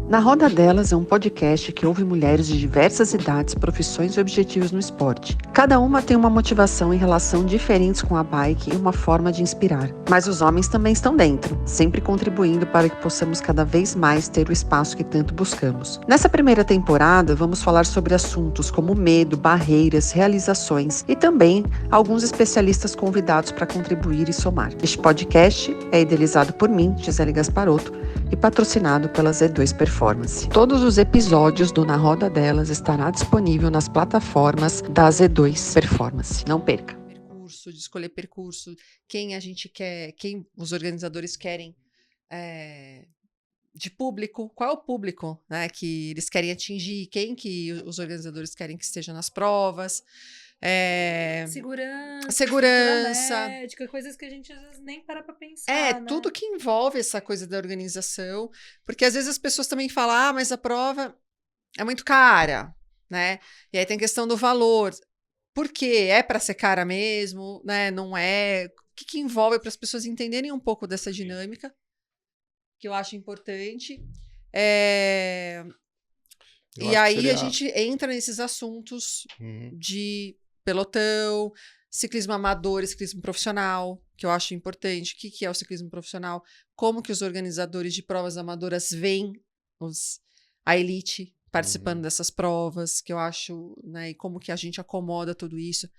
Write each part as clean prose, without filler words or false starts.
Na Roda Delas é um podcast que ouve mulheres de diversas idades, profissões e objetivos no esporte. Cada uma tem uma motivação e relação diferentes com a bike e uma forma de inspirar. Mas os homens também estão dentro, sempre contribuindo para que possamos cada vez mais ter o espaço que tanto buscamos. Nessa primeira temporada, vamos falar sobre assuntos como medo, barreiras, realizações e também alguns especialistas convidados para contribuir e somar. Este podcast é idealizado por mim, Gisele Gasparotto, e patrocinado pela Z2 Performance. Todos os episódios do Na Roda Delas estará disponível nas plataformas da Z2 Performance. Não perca. De escolher percurso, quem a gente quer, quem os organizadores querem de público, qual é o público, né, que eles querem atingir, quem que os organizadores querem que esteja nas provas. Segurança médica, coisas que a gente às vezes nem para pensar. Né? Tudo que envolve essa coisa da organização, porque às vezes as pessoas também falam, mas a prova é muito cara, né? E aí tem questão do valor. Por quê? É para ser cara mesmo, né? Não é? O que envolve para as pessoas entenderem um pouco dessa dinâmica, que eu acho importante. E aí a gente entra nesses assuntos de pelotão, ciclismo amador e ciclismo profissional, que eu acho importante. O que é o ciclismo profissional? Como que os organizadores de provas amadoras veem a elite participando dessas provas, que eu acho, né, e como que a gente acomoda tudo isso.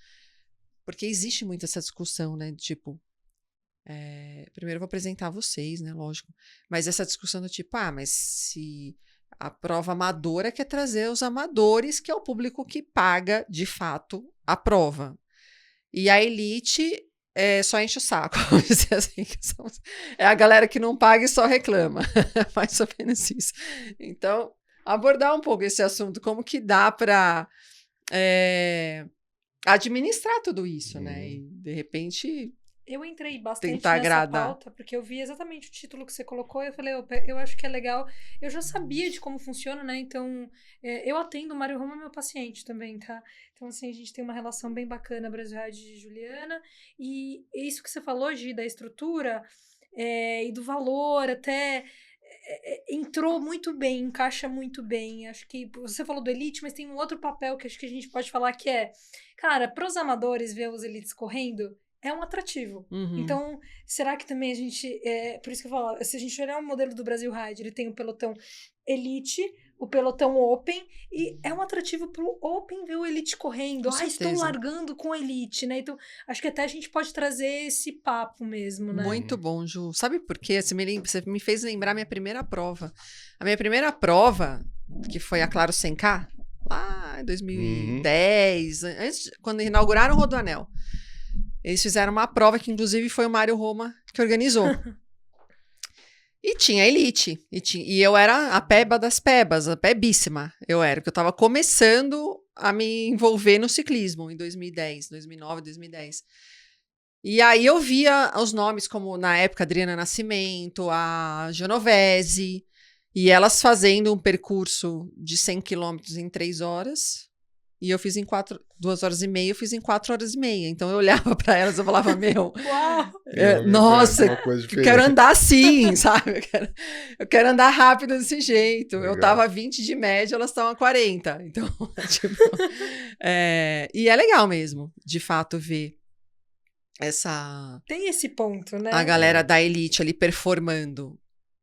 Porque existe muito essa discussão, né, tipo, primeiro eu vou apresentar vocês, né, lógico, mas essa discussão do tipo, mas se a prova amadora quer trazer os amadores, que é o público que paga, de fato, a prova. E a elite só enche o saco. Assim, é a galera que não paga e só reclama. Mais ou menos isso. Então, abordar um pouco esse assunto, como que dá para administrar tudo isso, né? E, de repente... Eu entrei bastante nessa pauta, porque eu vi exatamente o título que você colocou e eu falei, eu acho que é legal. Eu já sabia de como funciona, né? Então, eu atendo o Mário Roma, meu paciente também, tá? Então, assim, a gente tem uma relação bem bacana, Brasil Ride e Juliana. E isso que você falou, Gi, da estrutura e do valor, até... entrou muito bem, encaixa muito bem. Acho que você falou do elite, mas tem um outro papel que acho que a gente pode falar que cara, pros amadores ver os elites correndo é um atrativo. Então, será que também a gente... por isso que eu falo, se a gente olhar o modelo do Brasil Ride, ele tem o pelotão elite, o pelotão open, e é um atrativo pro open ver o elite correndo. Estou largando com a elite, né? Então, acho que até a gente pode trazer esse papo mesmo, né? Muito bom, Ju. Sabe por quê? Você me fez lembrar a minha primeira prova. A minha primeira prova, que foi a Claro 100K, lá em 2010, quando inauguraram o Rodoanel. Eles fizeram uma prova que, inclusive, foi o Mário Roma que organizou. E tinha elite. E eu era a peba das pebas, a pebíssima. Porque eu estava começando a me envolver no ciclismo em 2010, 2009, 2010. E aí eu via os nomes como, na época, Adriana Nascimento, a Genovese, e elas fazendo um percurso de 100 quilômetros em 3 horas... E eu fiz 2 horas e meia, eu fiz em 4 horas e meia. Então eu olhava para elas e falava, nossa, eu quero andar assim, sabe? Eu quero andar rápido desse jeito. Legal. Eu tava a 20 de média, elas estavam a 40. Então, tipo... E é legal mesmo, de fato, ver essa... Tem esse ponto, né? A galera da elite ali performando.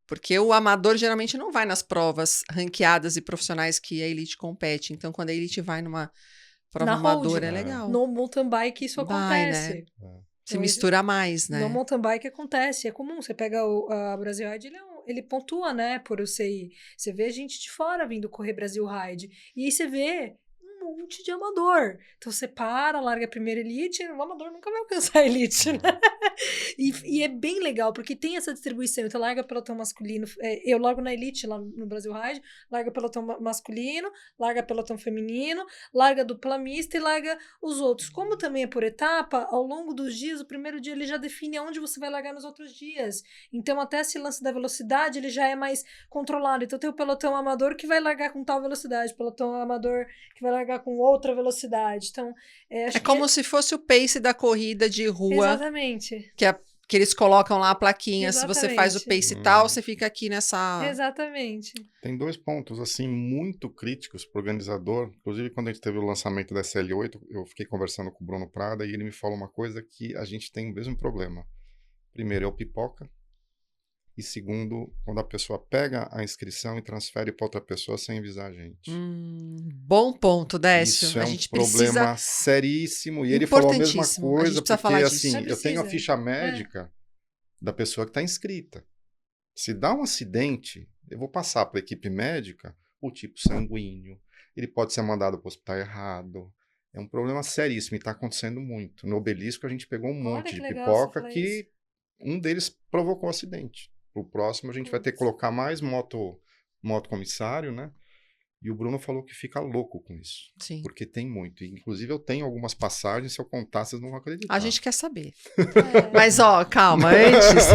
Porque o amador geralmente não vai nas provas ranqueadas e profissionais que a elite compete. Então, quando a elite vai numa prova amadora, é legal. No mountain bike isso acontece. Né? Se mistura mais, né? No mountain bike acontece. É comum. Você pega a Brasil Ride, ele pontua, né? Por o CI. Você vê gente de fora vindo correr Brasil Ride. E aí você vê um monte de amador. Então você larga a primeira elite, o amador nunca vai alcançar a elite, né? E é bem legal, porque tem essa distribuição. Então larga pelotão masculino, eu largo na elite lá no Brasil Ride, larga pelotão masculino, larga pelotão feminino, larga dupla mista e larga os outros. Como também é por etapa, ao longo dos dias, o primeiro dia ele já define aonde você vai largar nos outros dias. Então até esse lance da velocidade, ele já é mais controlado. Então tem o pelotão amador que vai largar com tal velocidade, pelotão amador que vai largar com outra velocidade. Então, acho como se fosse o pace da corrida de rua. Exatamente. Que que eles colocam lá a plaquinha, Exatamente. se você faz o pace tal, você fica aqui nessa... Exatamente. Tem 2 pontos, assim, muito críticos para o organizador. Inclusive, quando a gente teve o lançamento da SL8, eu fiquei conversando com o Bruno Prada e ele me falou uma coisa que a gente tem o mesmo problema. Primeiro, é o pipoca. E segundo, quando a pessoa pega a inscrição e transfere para outra pessoa sem avisar a gente. Bom ponto, Décio. Isso é a gente um problema seríssimo. E ele falou a mesma coisa, porque assim, eu tenho a ficha médica da pessoa que está inscrita. Se dá um acidente, eu vou passar para a equipe médica o tipo sanguíneo. Ele pode ser mandado para o hospital errado. É um problema seríssimo e está acontecendo muito. No Obelisco a gente pegou um monte de pipoca que um deles provocou acidente. O próximo a gente vai ter que colocar mais motocomissário, né? E o Bruno falou que fica louco com isso. Sim. Porque tem muito. E, inclusive, eu tenho algumas passagens, se eu contar, vocês não vão acreditar. A gente quer saber. Mas, ó, calma, antes.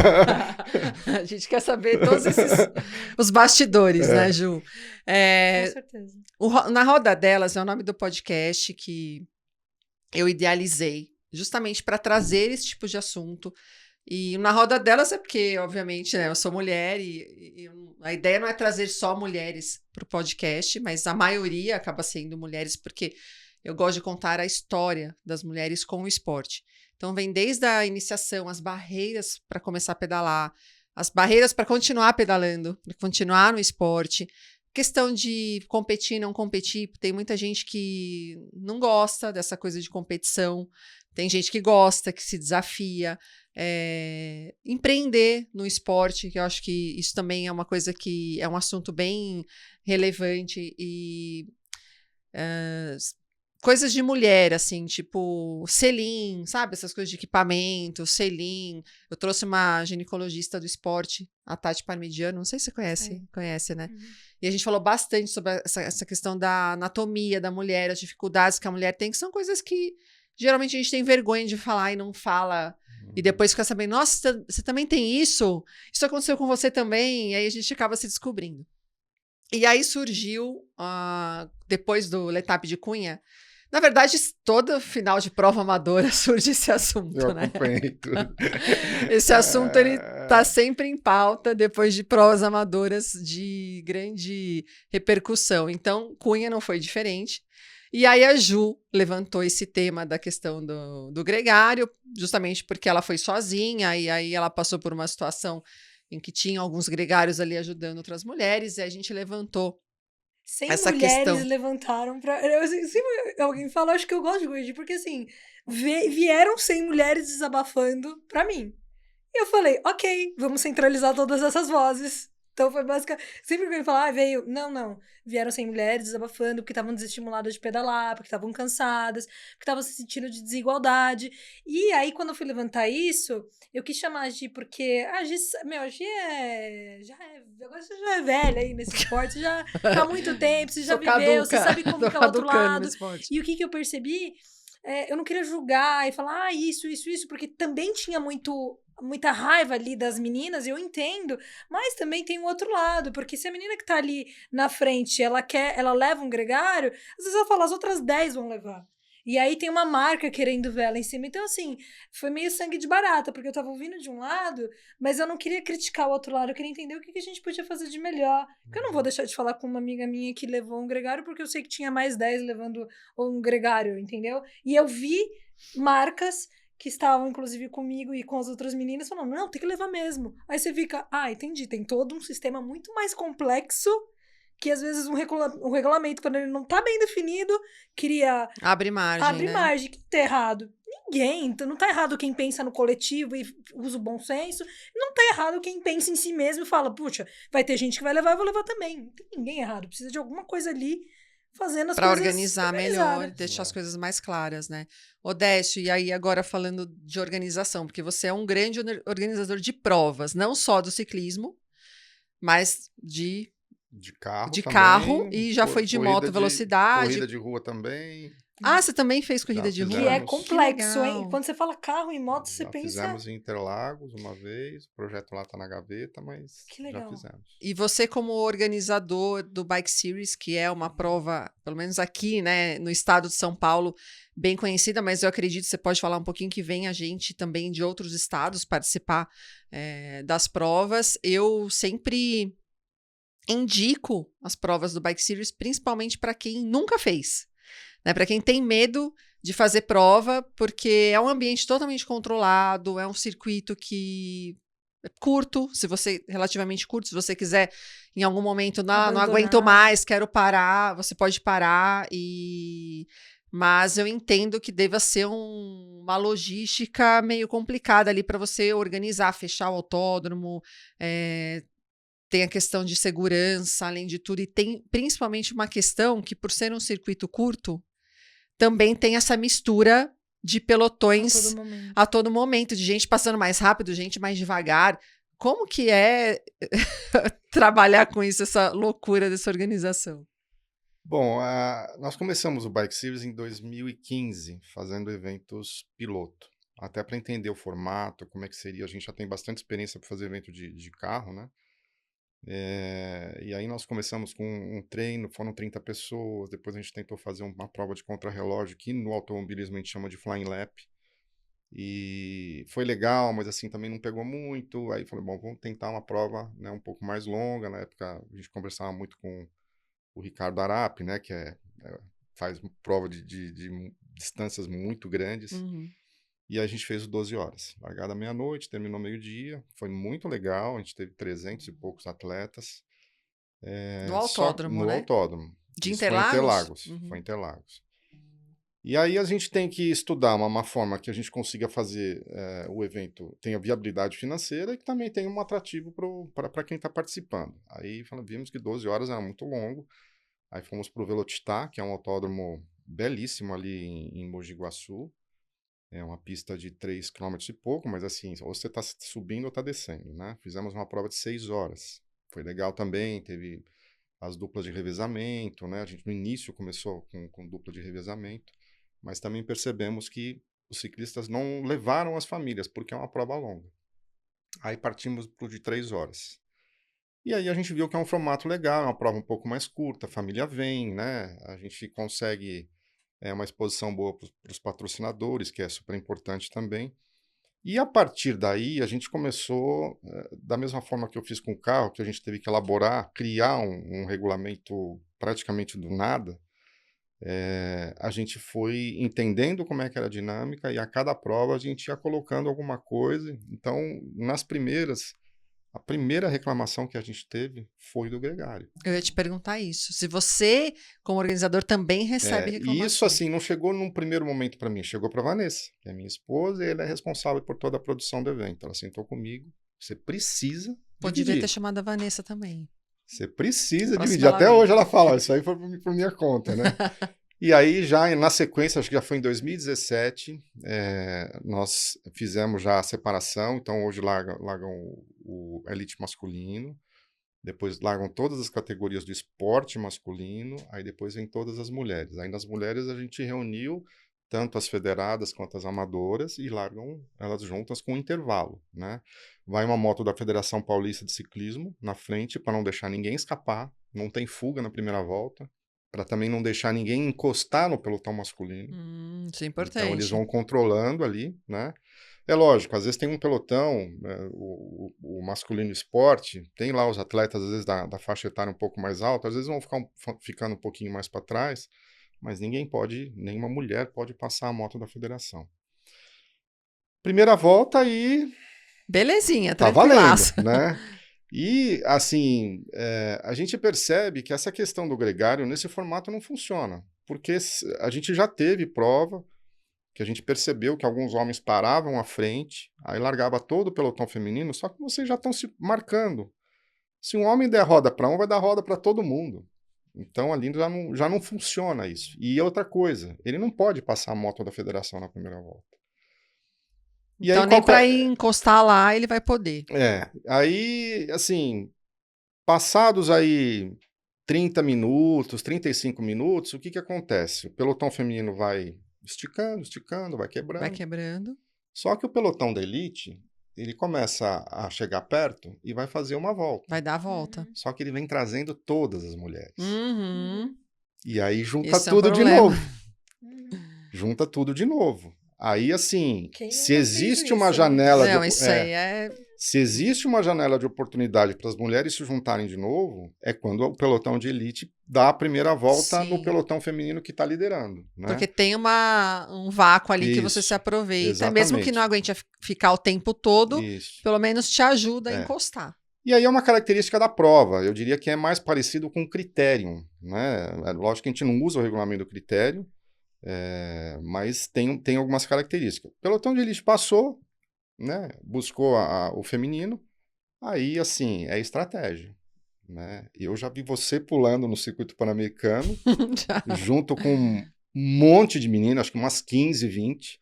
A gente quer saber todos os bastidores, né, Ju? Com certeza. Na Roda Delas é o nome do podcast que eu idealizei, justamente para trazer esse tipo de assunto. E na Roda Delas é porque, obviamente, né, eu sou mulher e a ideia não é trazer só mulheres para o podcast, mas a maioria acaba sendo mulheres, porque eu gosto de contar a história das mulheres com o esporte. Então, vem desde a iniciação, as barreiras para começar a pedalar, as barreiras para continuar pedalando, para continuar no esporte, questão de competir, não competir. Tem muita gente que não gosta dessa coisa de competição, tem gente que gosta, que se desafia. Empreender no esporte, que eu acho que isso também é uma coisa que é um assunto bem relevante e coisas de mulher, assim, tipo selim, sabe? Essas coisas de equipamento, selim. Eu trouxe uma ginecologista do esporte, a Tati Parmigiano, não sei se você conhece, né? E a gente falou bastante sobre essa questão da anatomia da mulher, as dificuldades que a mulher tem, que são coisas que geralmente a gente tem vergonha de falar e não fala. E depois fica sabendo, nossa, você também tem isso? Isso aconteceu com você também? E aí a gente acaba se descobrindo. E aí surgiu, depois do Letap de Cunha, na verdade, todo final de prova amadora surge esse assunto, né? Acompanhei tudo. Esse assunto, ele tá sempre em pauta depois de provas amadoras de grande repercussão. Então, Cunha não foi diferente. E aí a Ju levantou esse tema da questão do gregário, justamente porque ela foi sozinha, e aí ela passou por uma situação em que tinha alguns gregários ali ajudando outras mulheres, e a gente levantou 100 essa mulheres questão. Levantaram pra... Sempre alguém fala, acho que eu gosto de corrigir, porque assim, vieram 100 mulheres desabafando pra mim. E eu falei, ok, vamos centralizar todas essas vozes. Então foi basicamente... Sempre que eu falar, veio... Não. Vieram 100 mulheres desabafando porque estavam desestimuladas de pedalar, porque estavam cansadas, porque estavam se sentindo de desigualdade. E aí, quando eu fui levantar isso, eu quis chamar a Gi, porque a Gi... a Gi agora você já é velha aí nesse esporte, você já tá há muito tempo, você já viveu, você sabe como que é o outro lado. E o que eu percebi... eu não queria julgar e falar, isso, porque também tinha muita raiva ali das meninas, eu entendo, mas também tem um outro lado, porque se a menina que tá ali na frente, ela leva um gregário, às vezes ela fala, as outras 10 vão levar. E aí tem uma marca querendo ver ela em cima. Então, assim, foi meio sangue de barata, porque eu tava ouvindo de um lado, mas eu não queria criticar o outro lado, eu queria entender o que a gente podia fazer de melhor. Porque eu não vou deixar de falar com uma amiga minha que levou um gregário, porque eu sei que tinha mais 10 levando um gregário, entendeu? E eu vi marcas que estavam, inclusive, comigo e com as outras meninas, falando, não, tem que levar mesmo. Aí você fica, entendi, tem todo um sistema muito mais complexo, que às vezes um regulamento, quando ele não tá bem definido, cria... Abre margem, que tá errado. Ninguém, então não tá errado quem pensa no coletivo e usa o bom senso, não tá errado quem pensa em si mesmo e fala, puxa, vai ter gente que vai levar, eu vou levar também. Não tem ninguém errado, precisa de alguma coisa ali fazendo as pra coisas... organizar melhor, deixar as coisas mais claras, né? Décio, e aí agora falando de organização, porque você é um grande organizador de provas, não só do ciclismo, mas de carro de também, carro, e já foi de moto velocidade. Corrida de rua também. Ah, você também fez corrida de rua? Que é complexo, hein? Quando você fala carro e moto, você pensa... Fizemos em Interlagos uma vez, o projeto lá tá na gaveta, mas já fizemos. E você como organizador do Bike Series, que é uma prova, pelo menos aqui, né, no estado de São Paulo, bem conhecida, mas eu acredito que você pode falar um pouquinho que vem a gente também de outros estados participar das provas. Eu sempre indico as provas do Bike Series, principalmente para quem nunca fez. Né, para quem tem medo de fazer prova, porque é um ambiente totalmente controlado, é um circuito que é curto, relativamente curto, se você quiser em algum momento, não aguento mais, quero parar, você pode parar, mas eu entendo que deva ser uma logística meio complicada ali para você organizar, fechar o autódromo, tem a questão de segurança, além de tudo, e tem principalmente uma questão que, por ser um circuito curto, também tem essa mistura de pelotões a todo momento, de gente passando mais rápido, gente mais devagar. Como que é trabalhar com isso, essa loucura dessa organização? Bom, nós começamos o Bike Series em 2015, fazendo eventos piloto. Até para entender o formato, como é que seria. A gente já tem bastante experiência para fazer evento de carro, né? E aí nós começamos com um treino, foram 30 pessoas, depois a gente tentou fazer uma prova de contrarrelógio, que no automobilismo a gente chama de flying lap, e foi legal, mas assim também não pegou muito. Aí falei, bom, vamos tentar uma prova, né, um pouco mais longa. Na época a gente conversava muito com o Ricardo Arap, né, que faz prova de distâncias muito grandes. E a gente fez o 12 horas. Largada meia-noite, terminou meio-dia. Foi muito legal. A gente teve 300 e poucos atletas. No autódromo, né? No autódromo. De Interlagos? Foi em Interlagos. E aí a gente tem que estudar uma forma que a gente consiga fazer o evento, tenha viabilidade financeira e que também tenha um atrativo para quem está participando. Aí vimos que 12 horas era muito longo. Aí fomos para o Velocitar, que é um autódromo belíssimo ali em Mogi Guaçu. É uma pista de 3 km e pouco, mas assim, ou você está subindo ou está descendo, né? Fizemos uma prova de 6 horas. Foi legal também, teve as duplas de revezamento, né? A gente no início começou com dupla de revezamento, mas também percebemos que os ciclistas não levaram as famílias, porque é uma prova longa. Aí partimos para o de 3 horas. E aí a gente viu que é um formato legal, é uma prova um pouco mais curta, a família vem, né? A gente consegue... uma exposição boa para os patrocinadores, que é super importante também. E a partir daí, a gente começou, da mesma forma que eu fiz com o carro, que a gente teve que elaborar, criar um regulamento praticamente do nada, a gente foi entendendo como é que era a dinâmica e a cada prova a gente ia colocando alguma coisa. Então, nas primeiras... A primeira reclamação que a gente teve foi do gregário. Eu ia te perguntar isso. Se você, como organizador, também recebe reclamação. E isso, assim, não chegou num primeiro momento para mim. Chegou para Vanessa, que é minha esposa, e ela é responsável por toda a produção do evento. Ela sentou comigo. Você precisa Poderia ter chamado a Vanessa também. Você precisa dividir. Até hoje ela fala, isso aí foi por minha conta, né? E aí, já na sequência, acho que já foi em 2017, nós fizemos já a separação. Então, hoje largam o elite masculino, depois largam todas as categorias do esporte masculino, aí depois vem todas as mulheres. Aí nas mulheres a gente reuniu tanto as federadas quanto as amadoras e largam elas juntas com um intervalo, né? Vai uma moto da Federação Paulista de Ciclismo na frente para não deixar ninguém escapar, não tem fuga na primeira volta, para também não deixar ninguém encostar no pelotão masculino. Isso é importante. Então eles vão controlando ali, né? É lógico, às vezes tem um pelotão, o masculino esporte, tem lá os atletas, às vezes, da faixa etária um pouco mais alta, às vezes vão ficando um pouquinho mais para trás, mas nenhuma mulher pode passar a moto da federação. Primeira volta e... Belezinha, tá valendo, né? E, assim, a gente percebe que essa questão do gregário nesse formato não funciona, porque a gente já teve prova que a gente percebeu que alguns homens paravam à frente, aí largava todo o pelotão feminino, só que vocês já estão se marcando. Se um homem der roda para um, vai dar roda para todo mundo. Então, ali já não funciona isso. E outra coisa, ele não pode passar a moto da federação na primeira volta. E então, aí, nem para ir encostar lá, ele vai poder. Aí, assim, passados aí 30 minutos, 35 minutos, o que acontece? O pelotão feminino vai esticando, vai quebrando. Vai quebrando. Só que o pelotão da elite, ele começa a chegar perto e vai fazer uma volta. Vai dar a volta. Só que ele vem trazendo todas as mulheres. Uhum. E aí junta tudo de novo. Junta tudo de novo. Aí, assim, se existe uma janela... Não, isso aí Se existe uma janela de oportunidade para as mulheres se juntarem de novo, é quando o pelotão de elite dá a primeira volta no pelotão feminino que está liderando. Né? Porque tem um vácuo ali que você se aproveita. Exatamente. Mesmo que não aguente ficar o tempo todo, pelo menos te ajuda a encostar. E aí é uma característica da prova. Eu diria que é mais parecido com o critério. Né? Lógico que a gente não usa o regulamento do critério, mas tem algumas características. O pelotão de elite passou, né? Buscou o feminino, aí, assim, é estratégia. Né? Eu já vi você pulando no circuito pan-americano, junto com um monte de meninas, acho que umas 15, 20,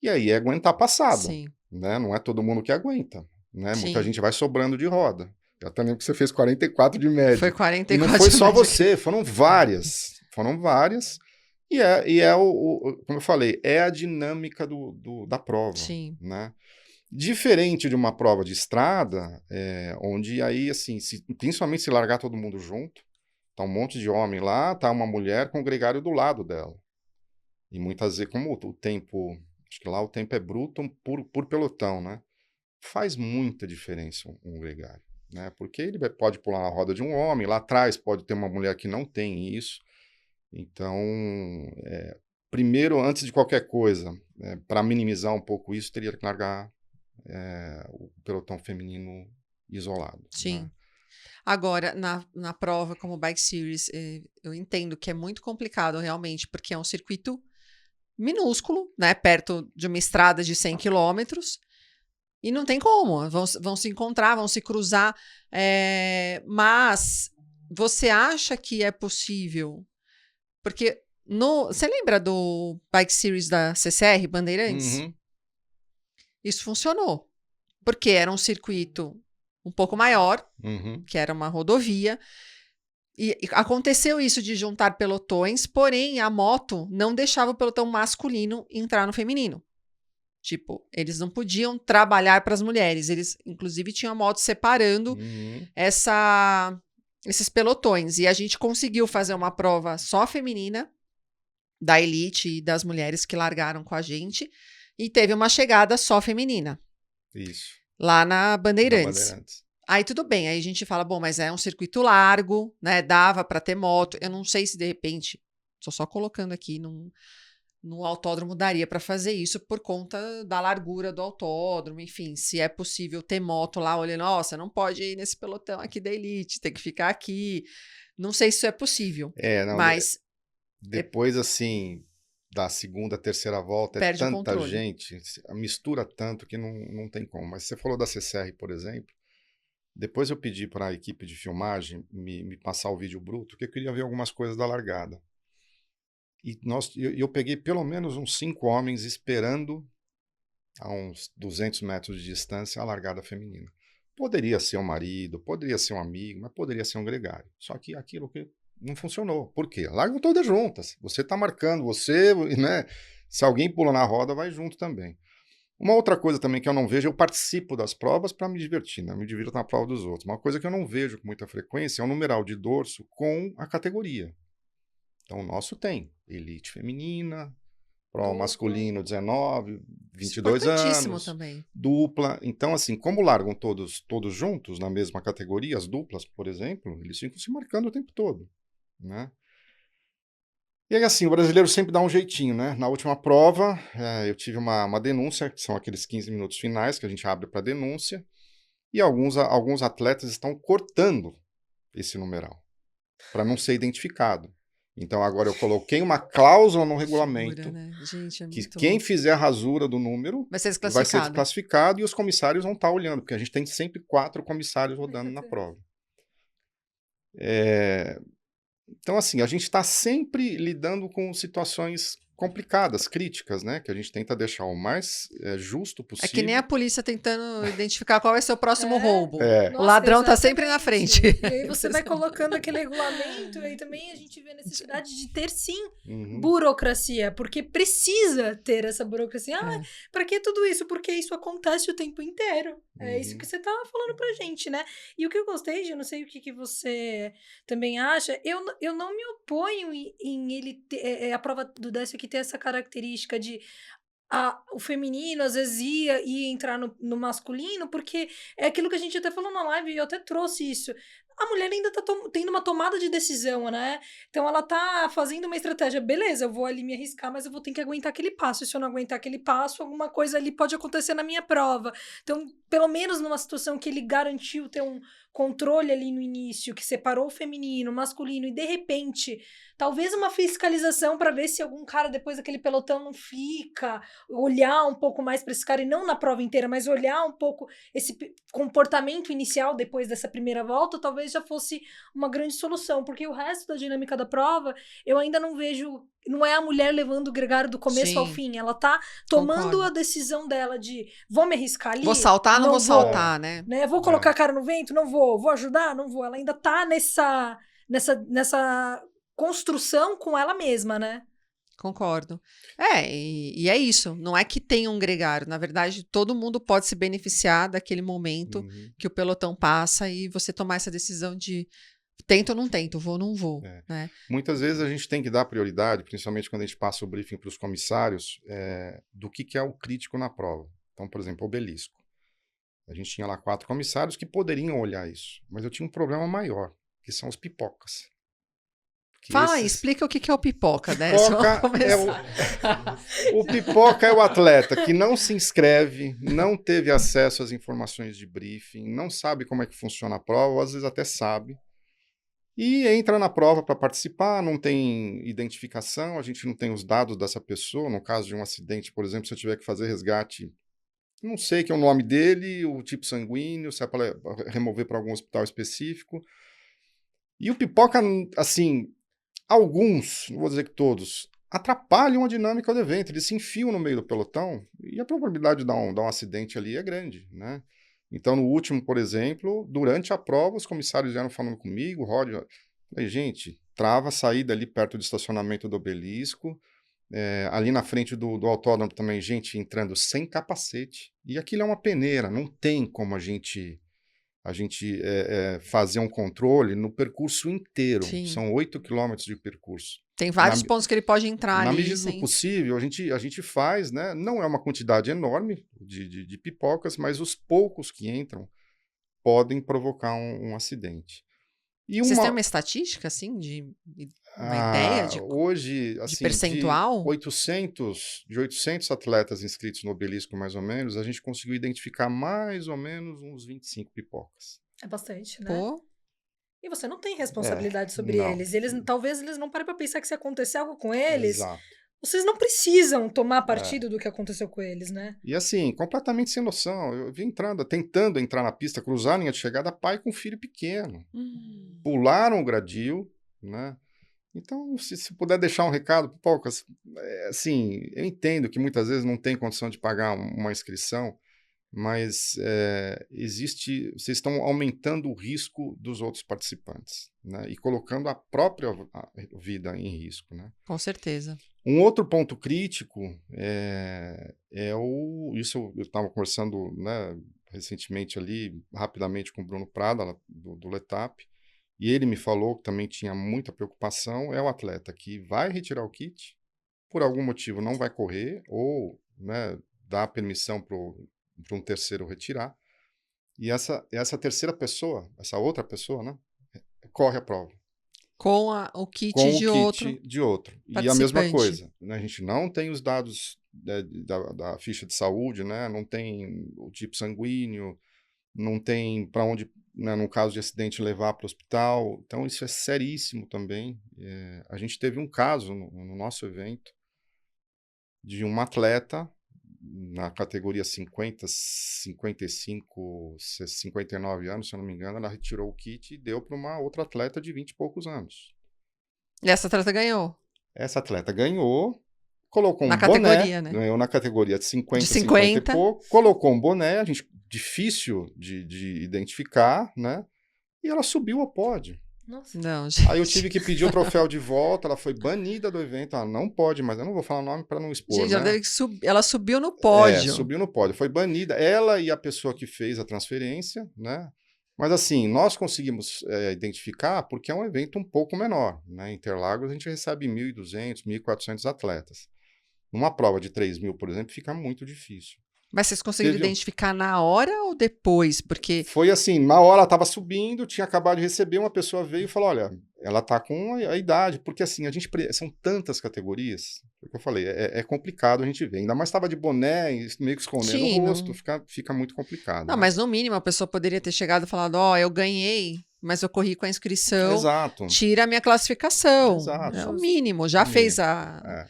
e aí é aguentar passada. Sim. Né? Não é todo mundo que aguenta. Né? Muita gente vai sobrando de roda. Eu até lembro que você fez 44 de média. Foi 44 e não foi só você, foram várias. E como eu falei, é a dinâmica da prova. Sim. Né? Diferente de uma prova de estrada, onde aí, assim, principalmente se largar todo mundo junto, tá um monte de homem lá, tá uma mulher com o gregário do lado dela. E muitas vezes, como o tempo, acho que lá o tempo é bruto por pelotão, né? Faz muita diferença um gregário, né? Porque ele pode pular na roda de um homem, lá atrás pode ter uma mulher que não tem isso. Então, primeiro, antes de qualquer coisa, para minimizar um pouco isso, teria que largar o pelotão feminino isolado. Sim. Né? Agora, na prova como Bike Series, eu entendo que é muito complicado realmente, porque é um circuito minúsculo, né, perto de uma estrada de 100 quilômetros, e não tem como, vão se encontrar, vão se cruzar, mas você acha que é possível? Porque, você lembra do Bike Series da CCR, Bandeirantes? Uhum. Isso funcionou, porque era um circuito um pouco maior, que era uma rodovia, e aconteceu isso de juntar pelotões, porém a moto não deixava o pelotão masculino entrar no feminino. Tipo, eles não podiam trabalhar para as mulheres, eles inclusive tinham a moto separando esses pelotões, e a gente conseguiu fazer uma prova só feminina, da elite e das mulheres que largaram com a gente, e teve uma chegada só feminina. Isso. Lá na Bandeirantes. Aí tudo bem, aí a gente fala, bom, mas é um circuito largo, né? Dava para ter moto. Eu não sei se de repente, tô só colocando aqui no autódromo daria para fazer isso por conta da largura do autódromo, enfim, se é possível ter moto lá, olha, nossa, não pode ir nesse pelotão aqui da elite, tem que ficar aqui. Não sei se isso é possível. Mas depois assim, da segunda, terceira volta, perde tanta gente, mistura tanto que não tem como. Mas você falou da CCR, por exemplo. Depois eu pedi para a equipe de filmagem me passar o vídeo bruto, porque eu queria ver algumas coisas da largada. E eu peguei pelo menos uns 5 homens esperando a uns 200 metros de distância a largada feminina. Poderia ser um marido, poderia ser um amigo, mas poderia ser um gregário. Só que aquilo que não funcionou. Por quê? Largam todas juntas. Você está marcando, né? Se alguém pula na roda, vai junto também. Uma outra coisa também que eu não vejo, eu participo das provas para me divertir, né? Me divirto na prova dos outros. Uma coisa que eu não vejo com muita frequência é o numeral de dorso com a categoria. Então, o nosso tem elite feminina, pro masculino 19, 22 anos, também. Dupla. Então, assim, como largam todos juntos na mesma categoria, as duplas, por exemplo, eles ficam se marcando o tempo todo, né? E aí, assim, o brasileiro sempre dá um jeitinho, né? Na última prova, eu tive uma denúncia, que são aqueles 15 minutos finais que a gente abre para denúncia, e alguns atletas estão cortando esse numeral, para não ser identificado. Então, agora eu coloquei uma cláusula no regulamento, né? Gente, que quem fizer a rasura do número vai ser desclassificado e os comissários vão estar olhando, porque a gente tem sempre 4 comissários rodando na prova. Então, assim, a gente está sempre lidando com situações complicadas, críticas, né? Que a gente tenta deixar o mais justo possível. É que nem a polícia tentando identificar qual vai ser o próximo roubo. Nossa, o ladrão tá sempre na frente. E aí você vai colocando aquele regulamento, e aí também a gente vê a necessidade de ter, sim, burocracia, porque precisa ter essa burocracia. Pra que tudo isso? Porque isso acontece o tempo inteiro. É isso que você tá falando pra gente, né? E o que eu gostei, eu não sei o que você também acha, eu não me oponho em ele ter, a prova do Décio aqui ter essa característica de o feminino às vezes ia entrar no masculino, porque é aquilo que a gente até falou na live, e eu até trouxe isso. A mulher ainda tá tendo uma tomada de decisão, né? Então ela tá fazendo uma estratégia. Beleza, eu vou ali me arriscar, mas eu vou ter que aguentar aquele passo. E se eu não aguentar aquele passo, alguma coisa ali pode acontecer na minha prova. Então, pelo menos numa situação que ele garantiu ter um controle ali no início, que separou o feminino, o masculino, e de repente, talvez uma fiscalização para ver se algum cara depois daquele pelotão não fica, olhar um pouco mais para esse cara, e não na prova inteira, mas olhar um pouco esse comportamento inicial depois dessa primeira volta, talvez já fosse uma grande solução, porque o resto da dinâmica da prova, eu ainda não vejo, não é a mulher levando o gregário do começo ao fim, ela tá tomando a decisão dela de, vou me arriscar ali? Vou saltar, não vou saltar, né? Vou colocar a cara no vento? Não vou ajudar? Não vou, ela ainda tá nessa construção com ela mesma, né? Concordo. E é isso. Não é que tenha um gregário. Na verdade, todo mundo pode se beneficiar daquele momento que o pelotão passa e você tomar essa decisão de tento ou não tento, vou ou não vou. Né? Muitas vezes a gente tem que dar prioridade, principalmente quando a gente passa o briefing para os comissários, do que é o crítico na prova. Então, por exemplo, obelisco. A gente tinha lá 4 comissários que poderiam olhar isso, mas eu tinha um problema maior, que são os pipocas. Fala aí, explica o que é o pipoca, né? O pipoca é o atleta que não se inscreve, não teve acesso às informações de briefing, não sabe como é que funciona a prova, ou às vezes até sabe, e entra na prova para participar, não tem identificação, a gente não tem os dados dessa pessoa. No caso de um acidente, por exemplo, se eu tiver que fazer resgate, não sei que é o nome dele, o tipo sanguíneo, se é para remover para algum hospital específico. E o pipoca, assim, alguns, não vou dizer que todos, atrapalham a dinâmica do evento, eles se enfiam no meio do pelotão e a probabilidade de dar um acidente ali é grande, né? Então, no último, por exemplo, durante a prova, os comissários vieram falando comigo, Roger, falei, gente, trava a saída ali perto do estacionamento do obelisco, ali na frente do autódromo também, gente entrando sem capacete, e aquilo é uma peneira, não tem como a gente fazer um controle no percurso inteiro. Sim. São 8 quilômetros de percurso. Tem vários pontos que ele pode entrar na ali. Na medida do possível, a gente faz, né? Não é uma quantidade enorme de pipocas, mas os poucos que entram podem provocar um acidente. Vocês têm uma estatística, assim, uma ideia hoje, assim, de percentual? De 800 atletas inscritos no obelisco, mais ou menos, a gente conseguiu identificar mais ou menos uns 25 pipocas. É bastante, né? Pô. E você não tem responsabilidade sobre eles. Talvez eles não parem para pensar que se acontecer algo com eles, exato, vocês não precisam tomar partido do que aconteceu com eles, né? E assim, completamente sem noção. Eu vim tentando entrar na pista, cruzar a linha de chegada, pai com filho pequeno. Pularam o gradil, né? Então, se puder deixar um recado, Pipocas, assim, eu entendo que muitas vezes não tem condição de pagar uma inscrição, mas vocês estão aumentando o risco dos outros participantes, né? E colocando a própria vida em risco, né? Com certeza. Um outro ponto crítico isso eu estava conversando, né, recentemente ali, rapidamente com o Bruno Prada, do Letap, e ele me falou que também tinha muita preocupação, é o atleta que vai retirar o kit, por algum motivo não vai correr, ou, né, dá permissão para um terceiro retirar, e essa terceira pessoa, essa outra pessoa, né, corre a prova. Com o kit de outro. E a mesma coisa, né, a gente não tem os dados da ficha de saúde, né, não tem o tipo sanguíneo, não tem para onde, né, no caso de acidente, levar para o hospital. Então, isso é seríssimo também. A gente teve um caso no nosso evento de uma atleta na categoria 50, 55, 59 anos, se eu não me engano, ela retirou o kit e deu para uma outra atleta de 20 e poucos anos. E essa atleta ganhou? Essa atleta ganhou, colocou um boné, né? Ganhou na categoria de 50 e pouco, colocou um boné, a gente difícil de identificar, né? E ela subiu ao pódio. Nossa. Não, gente. Aí eu tive que pedir o troféu de volta, ela foi banida do evento, ela não pode, mas eu não vou falar o nome para não expor, gente, né? ela subiu no pódio. Subiu no pódio, foi banida, ela e a pessoa que fez a transferência, né? Mas assim, nós conseguimos identificar porque é um evento um pouco menor, né? Em Interlagos a gente recebe 1.200, 1.400 atletas. Numa prova de 3.000, por exemplo, fica muito difícil. Mas vocês conseguiram identificar na hora ou depois? Porque foi assim, na hora ela estava subindo, tinha acabado de receber, uma pessoa veio e falou, olha, ela está com a idade, porque assim, são tantas categorias, o que eu falei, é complicado a gente ver, ainda mais estava de boné, meio que escondendo o rosto, fica muito complicado. Não, né? Mas no mínimo a pessoa poderia ter chegado e falado, eu ganhei, mas eu corri com a inscrição, Exato. Tira a minha classificação. Exato. É o mínimo, já fez a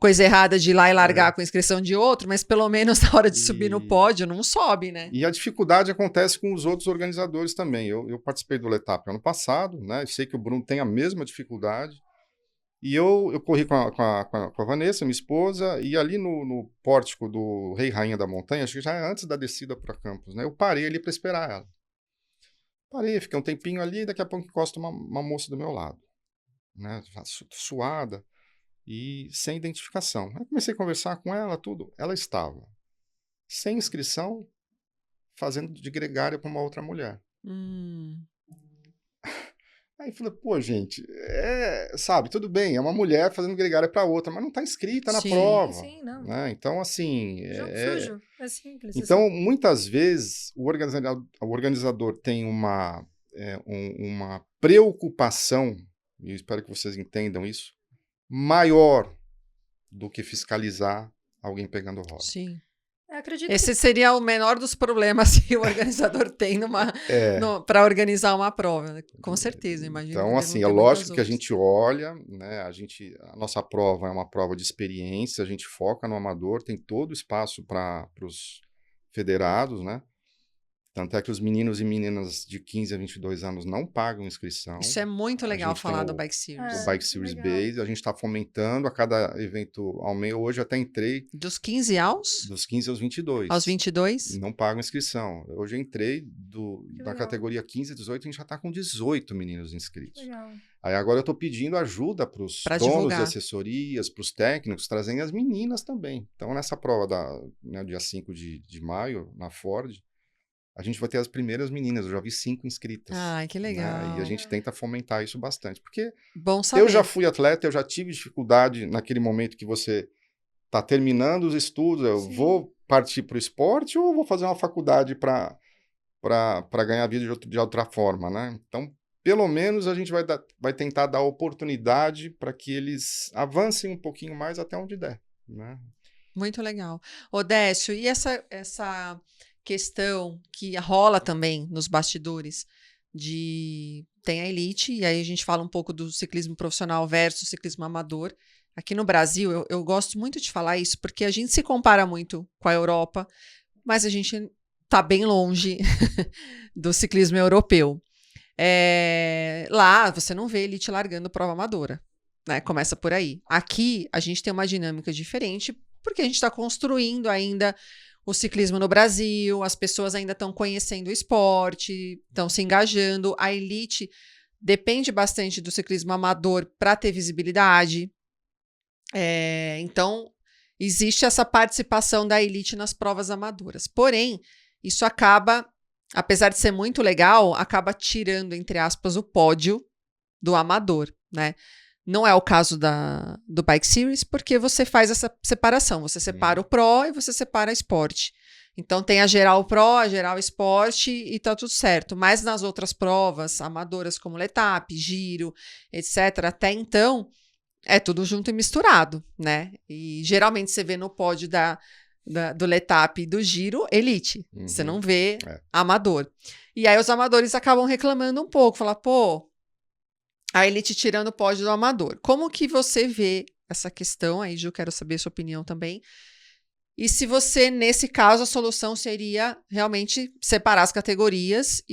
coisa errada de ir lá e largar com a inscrição de outro, mas pelo menos na hora de subir no pódio, não sobe, né? E a dificuldade acontece com os outros organizadores também. Eu participei do Letap ano passado, né? Eu sei que o Bruno tem a mesma dificuldade. E eu corri com a Vanessa, minha esposa, e ali no pórtico do Rei e Rainha da Montanha, acho que já é antes da descida para Campos, né? Eu parei ali para esperar ela. Parei, fiquei um tempinho ali, daqui a pouco encosta uma moça do meu lado, né? Suada. E sem identificação. Aí comecei a conversar com ela, tudo. Ela estava sem inscrição, fazendo de gregária para uma outra mulher. Aí eu falei, pô, gente, sabe, tudo bem, é uma mulher fazendo gregária para outra, mas não está inscrita na prova. Sim, não. Né? Então, assim... Jogo sujo, é simples. Então, assim. muitas vezes, o organizador tem uma preocupação, e eu espero que vocês entendam isso, maior do que fiscalizar alguém pegando roda. Sim. Acredito Esse seria o menor dos problemas que o organizador tem para organizar uma prova. Né? Com certeza, imagino. Então, assim, é lógico que a gente olha, né? A nossa prova é uma prova de experiência, a gente foca no amador, tem todo o espaço para os federados, né? Tanto é que os meninos e meninas de 15 a 22 anos não pagam inscrição. Isso é muito legal falar do Bike Series. O Bike Series Base, a gente está fomentando a cada evento ao mês. Hoje até entrei... Dos 15 aos? Dos 15 aos 22. Aos 22? Não pagam inscrição. Hoje eu entrei da categoria 15 a 18, a gente já está com 18 meninos inscritos. Legal. Aí agora eu estou pedindo ajuda para os donos de assessorias, para os técnicos, trazendo as meninas também. Então, nessa prova dia 5 de maio, na Ford, a gente vai ter as primeiras meninas, eu já vi 5 inscritas. Ai, que legal. Né? E a gente tenta fomentar isso bastante, porque bom saber. Eu já fui atleta, eu já tive dificuldade naquele momento que você está terminando os estudos, eu vou partir para o esporte ou vou fazer uma faculdade para ganhar vida de outra forma, né? Então, pelo menos a gente vai tentar dar oportunidade para que eles avancem um pouquinho mais até onde der, né? Muito legal. Odécio, e essa questão que rola também nos bastidores tem a elite, e aí a gente fala um pouco do ciclismo profissional versus ciclismo amador. Aqui no Brasil, eu gosto muito de falar isso, porque a gente se compara muito com a Europa, mas a gente está bem longe do ciclismo europeu. Lá, você não vê elite largando prova amadora, né? Começa por aí. Aqui, a gente tem uma dinâmica diferente, porque a gente está construindo ainda o ciclismo no Brasil, as pessoas ainda estão conhecendo o esporte, estão se engajando. A elite depende bastante do ciclismo amador para ter visibilidade. Então, existe essa participação da elite nas provas amadoras. Porém, isso acaba, apesar de ser muito legal, acaba tirando, entre aspas, o pódio do amador, né? Não é o caso do Bike Series, porque você faz essa separação. Você separa o Pro e você separa a Sport. Então, tem a geral Pro, a geral Sport e tá tudo certo. Mas nas outras provas amadoras, como Letap, Giro, etc., até então, é tudo junto e misturado, né? E geralmente você vê no pódio do Letap e do Giro, elite. Você não vê amador. E aí os amadores acabam reclamando um pouco. Falar, a elite tirando o pódio do amador. Como que você vê essa questão? Aí, Ju, quero saber a sua opinião também. E se você, nesse caso, a solução seria realmente separar as categorias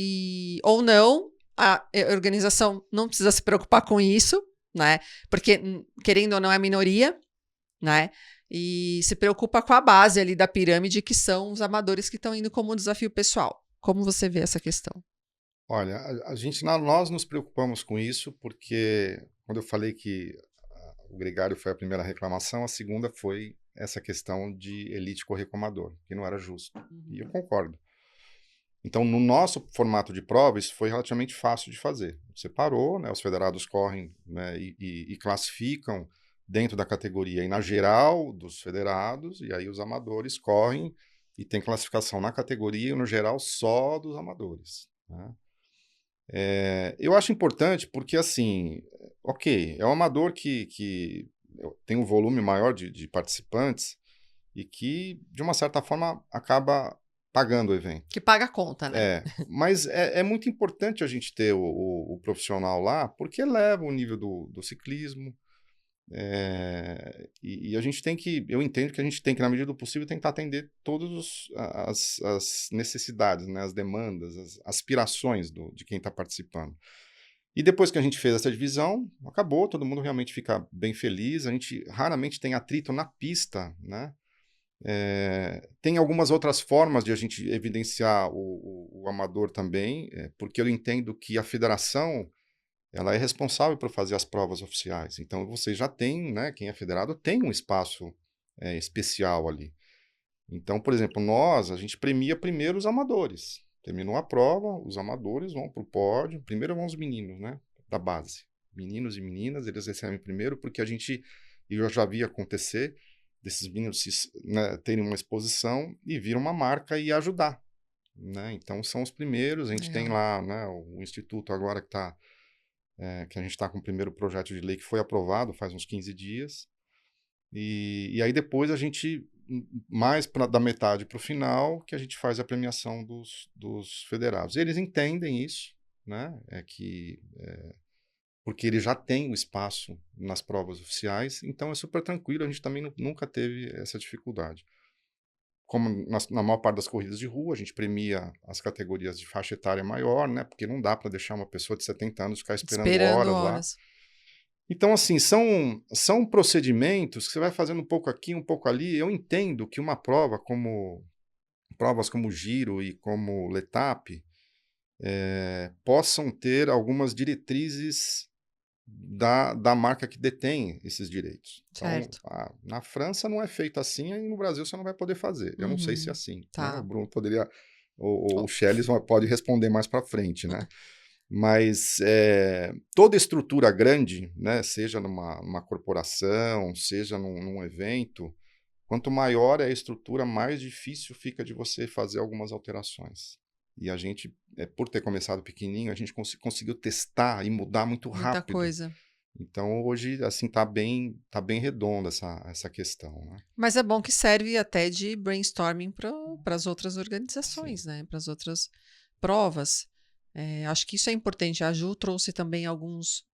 ou não, a organização não precisa se preocupar com isso, né? Porque, querendo ou não, é minoria. né? E se preocupa com a base ali da pirâmide, que são os amadores que estão indo como um desafio pessoal. Como você vê essa questão? Olha, nós nos preocupamos com isso porque quando eu falei que o gregário foi a primeira reclamação, a segunda foi essa questão de elite correcomador, que não era justo. E eu concordo. Então, no nosso formato de prova, isso foi relativamente fácil de fazer. Você parou, né, os federados correm, né, e classificam dentro da categoria e na geral dos federados, e aí os amadores correm e tem classificação na categoria e no geral só dos amadores, né? Eu acho importante porque, assim, ok, é um amador que tem um volume maior de participantes e que, de uma certa forma, acaba pagando o evento. Que paga a conta, né? Mas é muito importante a gente ter o profissional lá, porque leva o nível do ciclismo, e a gente tem que, eu entendo que a gente tem que, na medida do possível, tentar atender todas as necessidades, né, as demandas, as aspirações de quem está participando. E depois que a gente fez essa divisão, acabou, todo mundo realmente fica bem feliz, a gente raramente tem atrito na pista, né? Tem algumas outras formas de a gente evidenciar o amador também, porque eu entendo que a federação ela é responsável por fazer as provas oficiais. Então, você já tem, né, quem é federado tem um espaço especial ali. Então, por exemplo, a gente premia primeiro os amadores. Terminou a prova, os amadores vão para o pódio. Primeiro vão os meninos, né, da base. Meninos e meninas, eles recebem primeiro, porque eu já vi acontecer desses meninos né, terem uma exposição e vir uma marca e ajudar, né? Então, são os primeiros. A gente tem lá, né, o Instituto agora que a gente está com o primeiro projeto de lei que foi aprovado faz uns 15 dias. E aí depois a gente, mais da metade para o final, que a gente faz a premiação dos federados. Eles entendem isso, né? Porque ele já tem o espaço nas provas oficiais, então é super tranquilo, a gente também nunca teve essa dificuldade. Como na maior parte das corridas de rua, a gente premia as categorias de faixa etária maior, né? Porque não dá para deixar uma pessoa de 70 anos ficar esperando horas lá. Então, assim, são procedimentos que você vai fazendo um pouco aqui, um pouco ali. Eu entendo que uma prova provas como Giro e como L'Etape possam ter algumas diretrizes da marca que detém esses direitos. Certo. Então, na França não é feito assim e no Brasil você não vai poder fazer. Eu não sei se é assim. Tá. Né? O Bruno poderia, ou o Shelley pode responder mais para frente, né? Mas toda estrutura grande, né, seja numa corporação, seja num evento, quanto maior é a estrutura, mais difícil fica de você fazer algumas alterações. E a gente, por ter começado pequenininho, a gente conseguiu testar e mudar muito rápido. Muita coisa. Então, hoje, assim, tá bem redonda essa questão, né? Mas é bom que serve até de brainstorming para as outras organizações, Sim. né? Para as outras provas. Acho que isso é importante. A Ju trouxe também alguns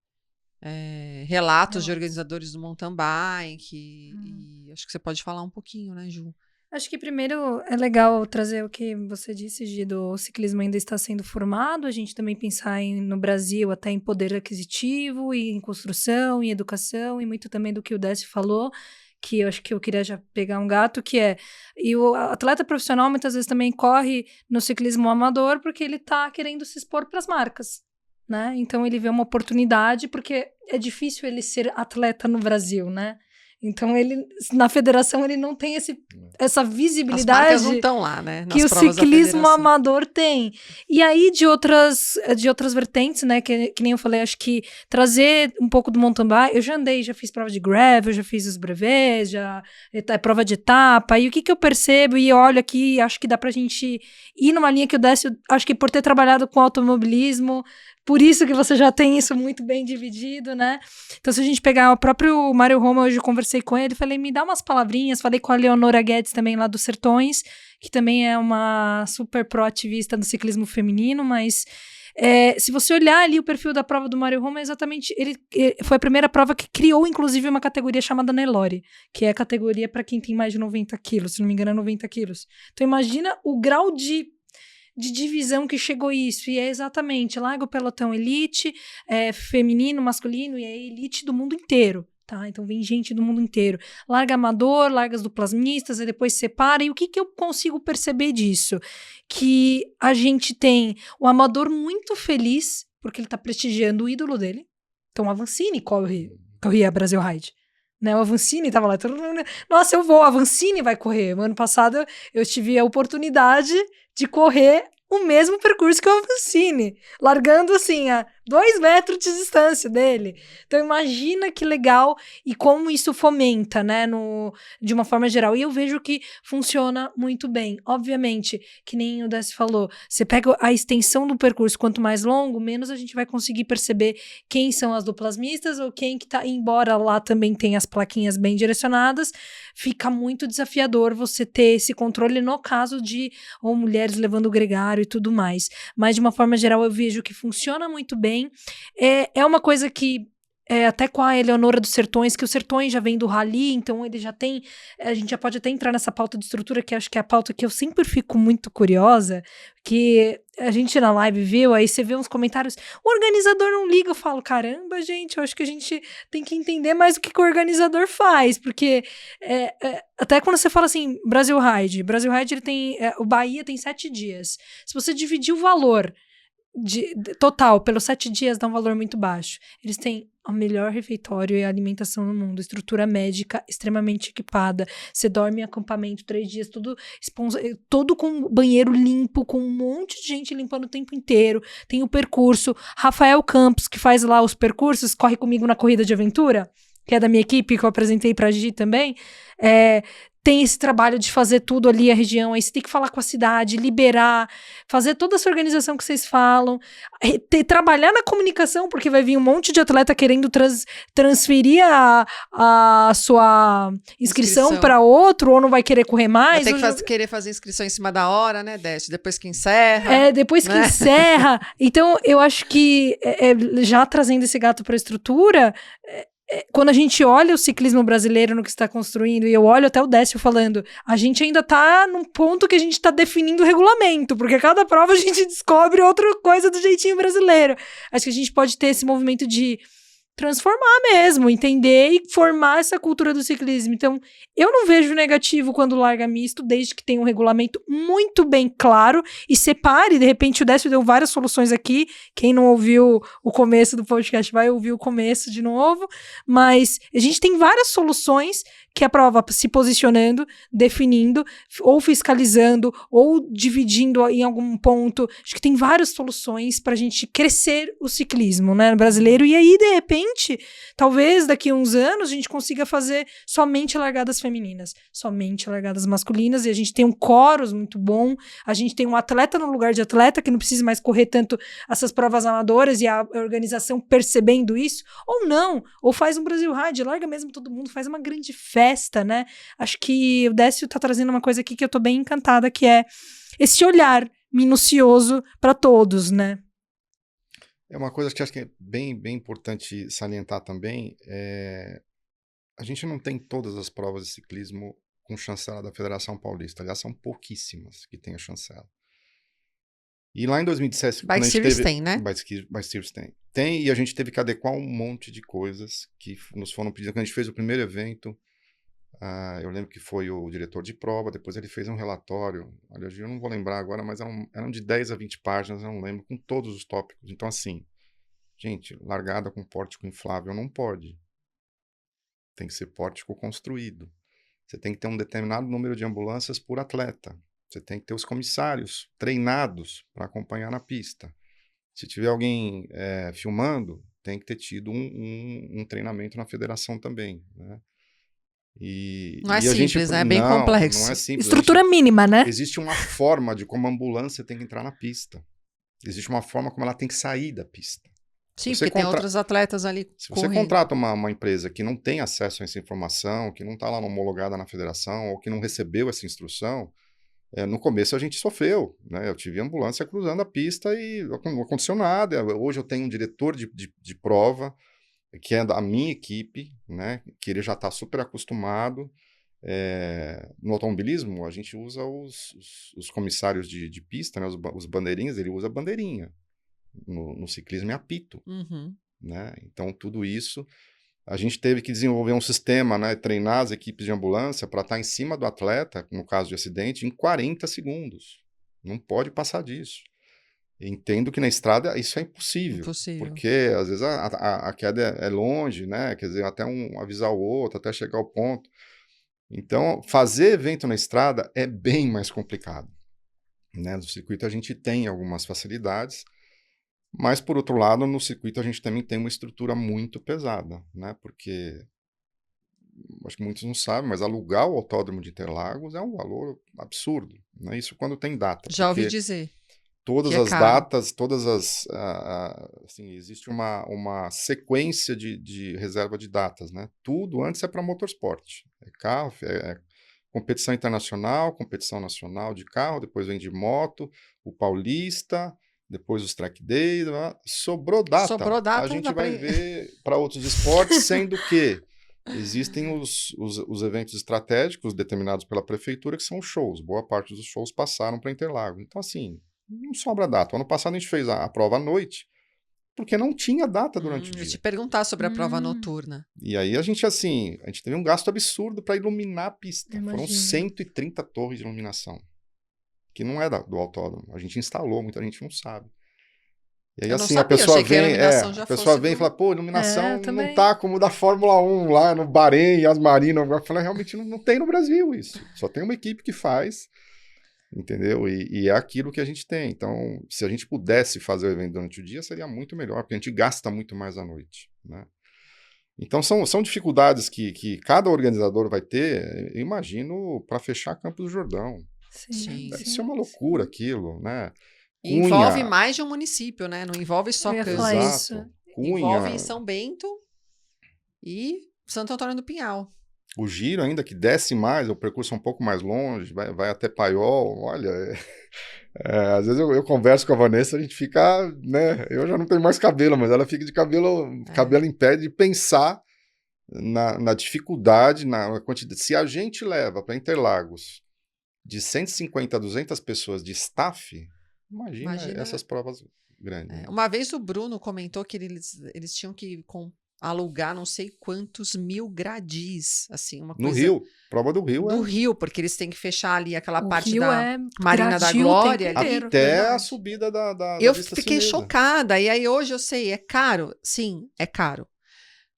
relatos de organizadores do mountain bike. E acho que você pode falar um pouquinho, né, Ju? Acho que primeiro é legal trazer o que você disse, Gi, do ciclismo ainda está sendo formado, a gente também pensar no Brasil até em poder aquisitivo, e em construção, em educação, e muito também do que o Décio falou, que eu acho que eu queria já pegar um gato, e o atleta profissional muitas vezes também corre no ciclismo amador porque ele está querendo se expor para as marcas, né? Então ele vê uma oportunidade, porque é difícil ele ser atleta no Brasil, né? Então, na federação, ele não tem essa visibilidade. As marcas não estão lá, né? Que o ciclismo amador tem. E aí, de outras vertentes, né? Que nem eu falei, acho que trazer um pouco do mountain bike. Eu já andei, já fiz prova de gravel, já fiz os brevets, prova de etapa. E o que eu percebo e olho aqui, acho que dá pra gente ir numa linha que o Décio, acho que por ter trabalhado com automobilismo, por isso que você já tem isso muito bem dividido, né? Então, se a gente pegar o próprio Mário Roma, hoje eu conversei com ele, falei, me dá umas palavrinhas, falei com a Leonora Guedes também lá dos Sertões, que também é uma super proativista do ciclismo feminino, mas se você olhar ali o perfil da prova do Mário Roma, exatamente, ele foi a primeira prova que criou, inclusive, uma categoria chamada Nelore, que é a categoria para quem tem mais de 90 quilos, se não me engano é 90 quilos. Então, imagina o grau de divisão que chegou isso, e é exatamente, larga o pelotão elite, feminino, masculino, e é elite do mundo inteiro, tá? Então vem gente do mundo inteiro. Larga amador, larga as duplas mistas, e depois separa. E o que eu consigo perceber disso? Que a gente tem o amador muito feliz, porque ele tá prestigiando o ídolo dele. Então o Avancini corria a Brasil Ride. Né, o Avancini tava lá, todo mundo, nossa, eu vou, a Avancini vai correr. No ano passado eu tive a oportunidade de correr o mesmo percurso que o Avancini, largando assim a 2 metros de distância dele. Então imagina que legal e como isso fomenta, né, de uma forma geral. E eu vejo que funciona muito bem. Obviamente, que nem o Décio falou, você pega a extensão do percurso, quanto mais longo, menos a gente vai conseguir perceber quem são as duplas mistas ou quem que tá, embora lá também tem as plaquinhas bem direcionadas, fica muito desafiador você ter esse controle no caso de ou mulheres levando o gregário e tudo mais. Mas de uma forma geral eu vejo que funciona muito bem. É uma coisa que até com a Eleonora dos Sertões, que o Sertões já vem do rally, então ele já tem, a gente já pode até entrar nessa pauta de estrutura, que acho que é a pauta que eu sempre fico muito curiosa, que a gente na live viu, aí você vê uns comentários, o organizador não liga, eu falo, caramba, gente, eu acho que a gente tem que entender mais o que o organizador faz, porque até quando você fala assim, Brasil Ride ele tem, o Bahia tem 7 dias, se você dividir o valor total, pelos 7 dias, dá um valor muito baixo. Eles têm o melhor refeitório e alimentação no mundo, estrutura médica extremamente equipada, você dorme em acampamento 3 dias, todo com banheiro limpo, com um monte de gente limpando o tempo inteiro, tem o percurso, Rafael Campos, que faz lá os percursos, corre comigo na corrida de aventura, que é da minha equipe, que eu apresentei pra Gigi também, tem esse trabalho de fazer tudo ali, a região, aí você tem que falar com a cidade, liberar, fazer toda essa organização que vocês falam, trabalhar na comunicação, porque vai vir um monte de atleta querendo transferir a sua inscrição para outro, ou não vai querer correr mais. Vai ter que querer fazer inscrição em cima da hora, né, Décio? Depois que encerra. Depois que encerra. Então, eu acho que, já trazendo esse gato para a estrutura... quando a gente olha o ciclismo brasileiro no que está construindo, e eu olho até o Décio falando, a gente ainda tá num ponto que a gente tá definindo o regulamento, porque a cada prova a gente descobre outra coisa do jeitinho brasileiro. Acho que a gente pode ter esse movimento de transformar mesmo, entender e formar essa cultura do ciclismo. Então, eu não vejo negativo quando larga misto, desde que tenha um regulamento muito bem claro e separe. De repente, o Décio deu várias soluções aqui. Quem não ouviu o começo do podcast vai ouvir o começo de novo. Mas a gente tem várias soluções que a prova se posicionando, definindo, ou fiscalizando, ou dividindo em algum ponto. Acho que tem várias soluções para a gente crescer o ciclismo, né, brasileiro. E aí, de repente, talvez daqui a uns anos a gente consiga fazer somente largadas femininas, somente largadas masculinas, e a gente tem um chorus muito bom, a gente tem um atleta no lugar de atleta, que não precisa mais correr tanto essas provas amadoras, e a organização percebendo isso, ou não, ou faz um Brasil Ride, larga mesmo todo mundo, faz uma grande festa, né? Acho que o Décio tá trazendo uma coisa aqui que eu tô bem encantada, que é esse olhar minucioso para todos, né? É uma coisa que acho que é bem importante salientar também, a gente não tem todas as provas de ciclismo com chancela da Federação Paulista, aliás, são pouquíssimas que tem a chancela. E lá em 2017... Bike Series tem, né? Bike Series tem. Tem, e a gente teve que adequar um monte de coisas que nos foram pedidas. Quando a gente fez o primeiro evento, eu lembro que foi o diretor de prova, depois ele fez um relatório, olha, eu não vou lembrar agora, mas eram de 10 a 20 páginas, eu não lembro, com todos os tópicos. Então, assim, gente, largada com pórtico inflável não pode. Tem que ser pórtico construído. Você tem que ter um determinado número de ambulâncias por atleta. Você tem que ter os comissários treinados para acompanhar na pista. Se tiver alguém filmando, tem que ter tido um treinamento na federação também, né? Não é simples, né? É bem complexo. Não é simples. Estrutura mínima, né? Existe uma forma de como a ambulância tem que entrar na pista. Existe uma forma como ela tem que sair da pista. Sim, porque tem outros atletas ali. Se você contrata uma empresa que não tem acesso a essa informação, que não está lá homologada na federação, ou que não recebeu essa instrução, no começo a gente sofreu, né? Eu tive ambulância cruzando a pista e não aconteceu nada. Hoje eu tenho um diretor de prova, que é da minha equipe, né? Que ele já está super acostumado. No automobilismo, a gente usa os comissários de pista, né? Os bandeirinhas, ele usa bandeirinha. No ciclismo é apito, né? Então tudo isso A gente teve que desenvolver um sistema, né, treinar as equipes de ambulância para estar em cima do atleta, no caso de acidente, em 40 segundos. Não pode passar disso. Entendo que na estrada isso é impossível. Porque às vezes a queda é longe, né? Quer dizer, até avisar o outro, até chegar ao ponto. Então, fazer evento na estrada é bem mais complicado. Né? No circuito a gente tem algumas facilidades, mas, por outro lado, no circuito a gente também tem uma estrutura muito pesada, né? Porque, acho que muitos não sabem, mas alugar o autódromo de Interlagos é um valor absurdo, né? Isso quando tem data. Já ouvi dizer. Todas as datas, assim, existe uma sequência de reserva de datas, né? Tudo antes é para motorsport. É carro, é competição internacional, competição nacional de carro, depois vem de moto, o Paulista, depois os track days, sobrou data. A gente vai ver para outros esportes, sendo que existem os eventos estratégicos determinados pela prefeitura, que são os shows. Boa parte dos shows passaram para Interlagos. Então, assim, não sobra data. Ano passado a gente fez a prova à noite, porque não tinha data durante o dia. Eu te perguntar sobre a prova noturna. E aí a gente teve um gasto absurdo para iluminar a pista. Foram 130 torres de iluminação, que não é do autódromo. A gente instalou, muita gente não sabe. E aí, assim, a pessoa vem e fala, pô, iluminação não tá como da Fórmula 1 lá no Bahrein, Yas Marina. Eu falei, realmente não tem no Brasil isso. Só tem uma equipe que faz, entendeu? E é aquilo que a gente tem. Então, se a gente pudesse fazer o evento durante o dia, seria muito melhor, porque a gente gasta muito mais à noite, né? Então, são dificuldades que cada organizador vai ter, eu imagino, para fechar Campos do Jordão. Deve ser uma loucura aquilo, né? E envolve mais de um município, né? Não envolve só Campos. Exato. Envolve São Bento e Santo Antônio do Pinhal. O giro, ainda que desce mais, o percurso é um pouco mais longe, vai até Paiol. Olha, às vezes eu converso com a Vanessa, a gente fica, né? Eu já não tenho mais cabelo, mas ela fica de cabelo em pé de pensar na dificuldade, na quantidade. Se a gente leva para Interlagos de 150 a 200 pessoas de staff, imagina essas provas grandes. Uma vez o Bruno comentou que eles tinham que alugar não sei quantos 1000 gradis, assim, uma coisa... No Rio, prova do Rio. No Rio, porque eles têm que fechar ali aquela parte da Marina da Glória. Até a subida da Eu fiquei chocada, e aí hoje eu sei, é caro? Sim, é caro.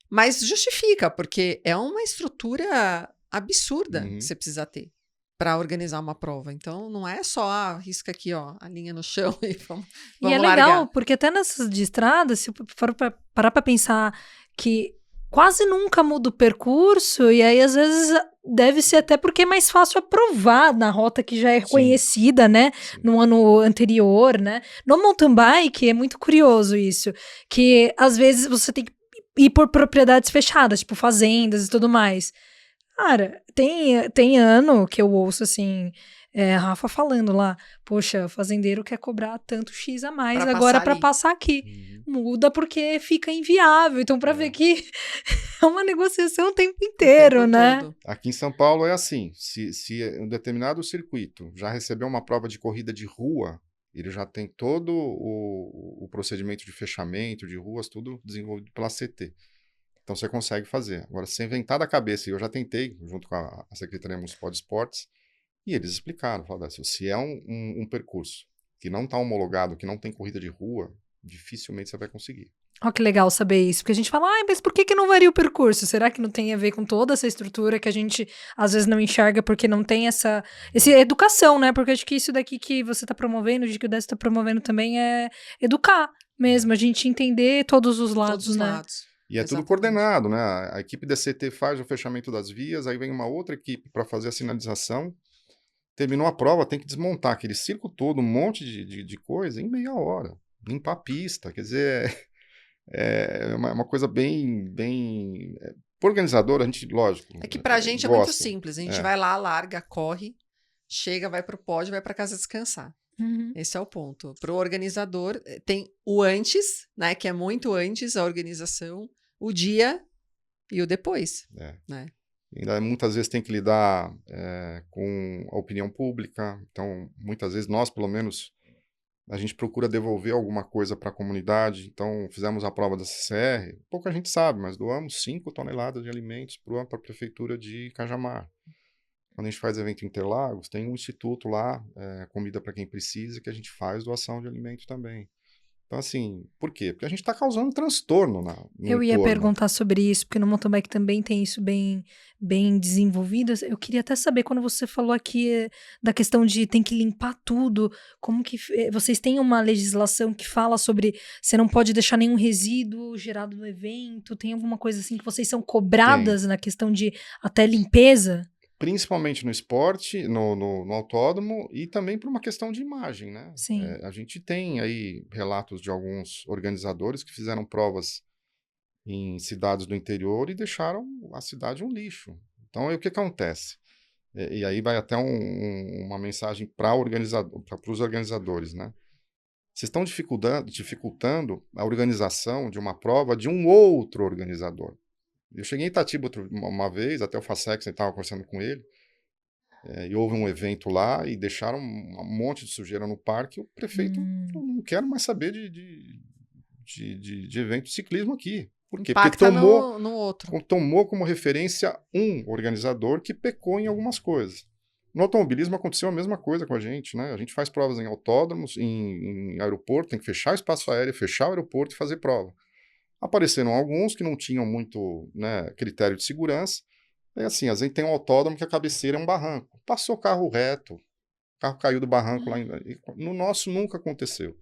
Mas justifica, porque é uma estrutura absurda que você precisa ter para organizar uma prova. Então, não é só, risca aqui, ó, a linha no chão e vamos E é largar. legal, porque até nessas de estrada, se for parar para pensar que quase nunca muda o percurso, e aí às vezes deve ser até porque é mais fácil aprovar na rota que já é conhecida, né? Sim. No ano anterior, né? No mountain bike é muito curioso isso, que às vezes você tem que ir por propriedades fechadas, tipo fazendas e tudo mais. Cara, tem ano que eu ouço assim, Rafa falando lá, poxa, o fazendeiro quer cobrar tanto X a mais agora para passar aqui. Muda porque fica inviável. Então, para ver que é uma negociação o tempo inteiro, né? Todo. Aqui em São Paulo é assim, se um determinado circuito já recebeu uma prova de corrida de rua, ele já tem todo o procedimento de fechamento de ruas, tudo desenvolvido pela CT. Então, você consegue fazer. Agora, se inventar da cabeça, e eu já tentei, junto com a Secretaria Municipal de Esportes, e eles explicaram, falaram, se é um percurso que não está homologado, que não tem corrida de rua, dificilmente você vai conseguir. Ó, que legal saber isso, porque a gente fala, mas por que não varia o percurso? Será que não tem a ver com toda essa estrutura que a gente, às vezes, não enxerga porque não tem essa educação, né? Porque acho que isso daqui que você está promovendo, o que o Décio está promovendo também é educar mesmo, a gente entender todos os lados, todos os lados. E é tudo coordenado, né? A equipe da CT faz o fechamento das vias, aí vem uma outra equipe para fazer a sinalização. Terminou a prova, tem que desmontar aquele circo todo, um monte de coisa em meia hora. Limpar a pista, quer dizer, é uma coisa bem organizadora, a gente, lógico. É que pra gente gosta. É muito simples, a gente vai lá, larga, corre, chega, vai pro pódio, vai pra casa descansar. Esse é o ponto. Pro organizador, tem o antes, né, que é muito antes a organização, o dia e o depois. Né? Ainda muitas vezes tem que lidar com a opinião pública, então muitas vezes nós, pelo menos, A gente procura devolver alguma coisa para a comunidade. Então, fizemos a prova da CCR. Pouca gente sabe, mas doamos 5 toneladas de alimentos para a prefeitura de Cajamar. Quando a gente faz evento em Interlagos, tem um instituto lá, Comida para Quem Precisa, que a gente faz doação de alimentos também. Então, assim, por quê? Porque a gente está causando transtorno no Eu ia perguntar sobre isso, porque no mountain bike também tem isso bem desenvolvido. Eu queria até saber, quando você falou aqui da questão de tem que limpar tudo, como que vocês têm uma legislação que fala sobre você não pode deixar nenhum resíduo gerado no evento? Tem alguma coisa assim que vocês são cobradas na questão de até limpeza? Principalmente no esporte, no autódromo, e também por uma questão de imagem, né? Sim. A gente tem aí relatos de alguns organizadores que fizeram provas em cidades do interior e deixaram a cidade um lixo. Então, aí o que acontece? E aí vai até uma mensagem para os organizadores, né? Vocês estão dificultando a organização de uma prova de um outro organizador. Eu cheguei em Itatiba uma vez, até o FASEX, eu estava conversando com ele, e houve um evento lá e deixaram um monte de sujeira no parque. O prefeito falou, não quero mais saber de evento de ciclismo aqui. Por quê? Porque tomou como referência um organizador que pecou em algumas coisas. No automobilismo aconteceu a mesma coisa com a gente, né? A gente faz provas em autódromos, em aeroporto, tem que fechar o espaço aéreo, fechar o aeroporto e fazer prova. Apareceram alguns que não tinham muito, né, critério de segurança. É assim, às vezes tem um autódromo que a cabeceira é um barranco. Passou carro reto, o carro caiu do barranco lá. No nosso nunca aconteceu.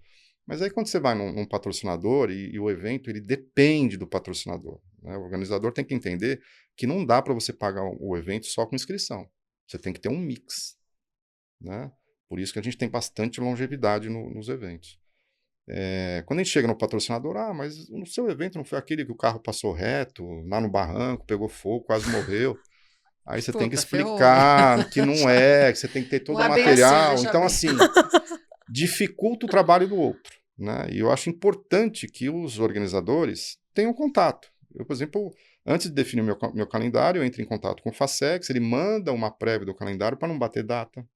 Mas aí quando você vai num patrocinador e o evento, ele depende do patrocinador, né? O organizador tem que entender que não dá para você pagar o evento só com inscrição. Você tem que ter um mix, né? Por isso que a gente tem bastante longevidade nos eventos. Quando a gente chega no patrocinador, mas o seu evento não foi aquele que o carro passou reto, lá no barranco, pegou fogo, quase morreu. Aí você tem que explicar que não que você tem que ter todo o material. Então, assim, dificulta o trabalho do outro, né? E eu acho importante que os organizadores tenham contato. Eu, por exemplo, antes de definir meu calendário, eu entro em contato com o FASEX, ele manda uma prévia do calendário para não bater data.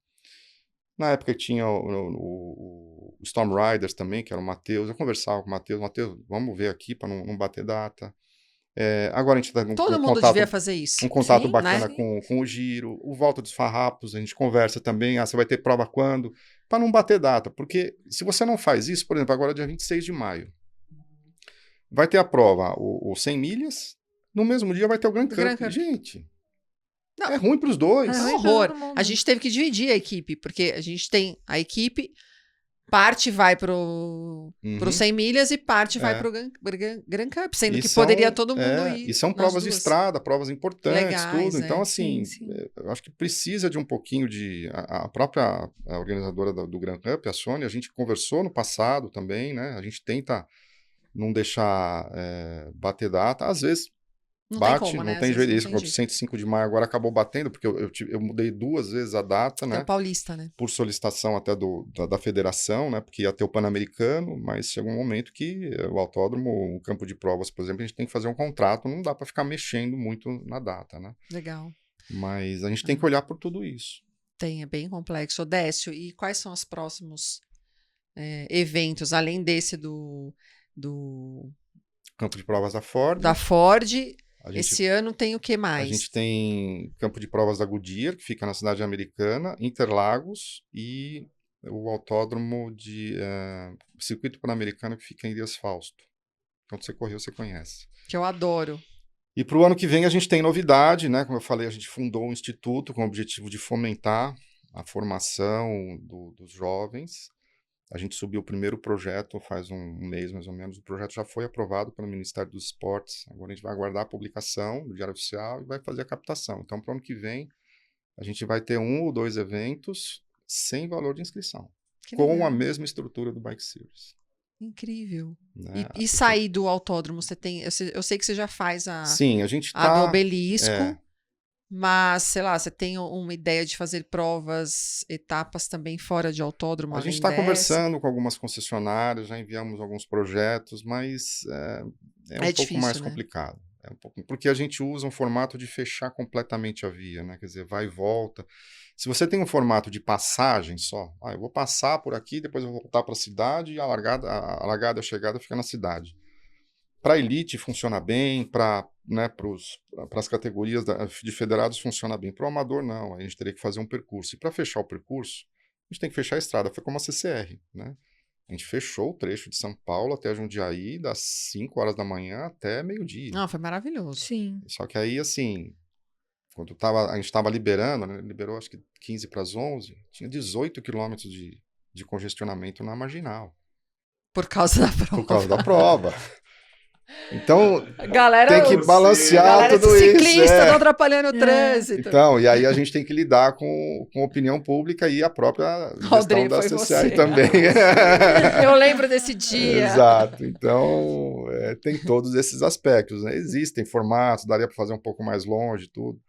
Na época tinha o Storm Riders também, que era o Matheus. Eu conversava com o Matheus, vamos ver aqui para não bater data. Agora a gente está Todo mundo devia fazer isso. Um contato bacana, né? com o Giro. O Volta dos Farrapos, a gente conversa também. Você vai ter prova quando? Para não bater data. Porque se você não faz isso, por exemplo, agora dia 26 de maio, vai ter a prova, o 100 milhas. No mesmo dia vai ter o Grand Cup. Gente... Não, é ruim para os dois. É um horror. A gente teve que dividir a equipe, porque a gente tem a equipe, parte vai pro 100 milhas e parte vai pro Grand Cup, sendo que poderia todo mundo ir. E são provas de estrada, provas importantes, legais, tudo. Então, assim, sim. Eu acho que precisa de um pouquinho de... A própria organizadora do Grand Cup, a Sônia, a gente conversou no passado também, né? A gente tenta não deixar bater data. Às vezes... Não tem jeito. Esse de 105 de maio agora acabou batendo, porque eu mudei 2 vezes a data, né? É paulista, né? Por solicitação até da federação, né? Porque ia ter o Pan-Americano, mas chegou um momento que o autódromo, o campo de provas, por exemplo, a gente tem que fazer um contrato, não dá para ficar mexendo muito na data, né? Legal. Mas a gente tem que olhar por tudo isso. É bem complexo. Odécio, e quais são os próximos eventos, além desse do campo de provas da Ford? Da Ford... Esse ano tem o que mais? A gente tem campo de provas da Goodyear, que fica na cidade americana, Interlagos, e o autódromo de circuito pan-americano, que fica em Dias Fausto. Quando você correu, você conhece. Que eu adoro. E para o ano que vem a gente tem novidade, né? Como eu falei, a gente fundou um instituto com o objetivo de fomentar a formação dos jovens. A gente subiu o primeiro projeto faz um mês, mais ou menos. O projeto já foi aprovado pelo Ministério dos Esportes. Agora a gente vai aguardar a publicação do Diário Oficial e vai fazer a captação. Então, para o ano que vem, a gente vai ter 1 ou 2 eventos sem valor de inscrição. Com a mesma estrutura do Bike Series. Incrível. Né? E sair do autódromo, você tem... Eu sei que você já faz Sim, a gente a do Obelisco. Mas, sei lá, você tem uma ideia de fazer provas, etapas também fora de autódromo? A gente está conversando com algumas concessionárias, já enviamos alguns projetos, mas é um pouco mais complicado. Porque a gente usa um formato de fechar completamente a via, né? Quer dizer, vai e volta. Se você tem um formato de passagem só, eu vou passar por aqui, depois eu vou voltar para a cidade e a largada e a chegada fica na cidade. Para a elite funciona bem, para as categorias de federados funciona bem. Para o amador, não. A gente teria que fazer um percurso. E para fechar o percurso, a gente tem que fechar a estrada. Foi como a CCR, né? A gente fechou o trecho de São Paulo até Jundiaí, das 5 horas da manhã até meio-dia. Não, foi maravilhoso. Sim. Só que aí, assim, quando a gente estava liberando, né, liberou acho que 15 para as 11, tinha 18 quilômetros de congestionamento na marginal. Por causa da prova. Por causa da prova. Então, galera, tem que balancear tudo isso. Ciclista estão atrapalhando o trânsito. Então, e aí a gente tem que lidar com a opinião pública e a própria gestão da CCR também. Eu lembro desse dia. Exato. Então, tem todos esses aspectos, né? Existem formatos, daria para fazer um pouco mais longe, tudo,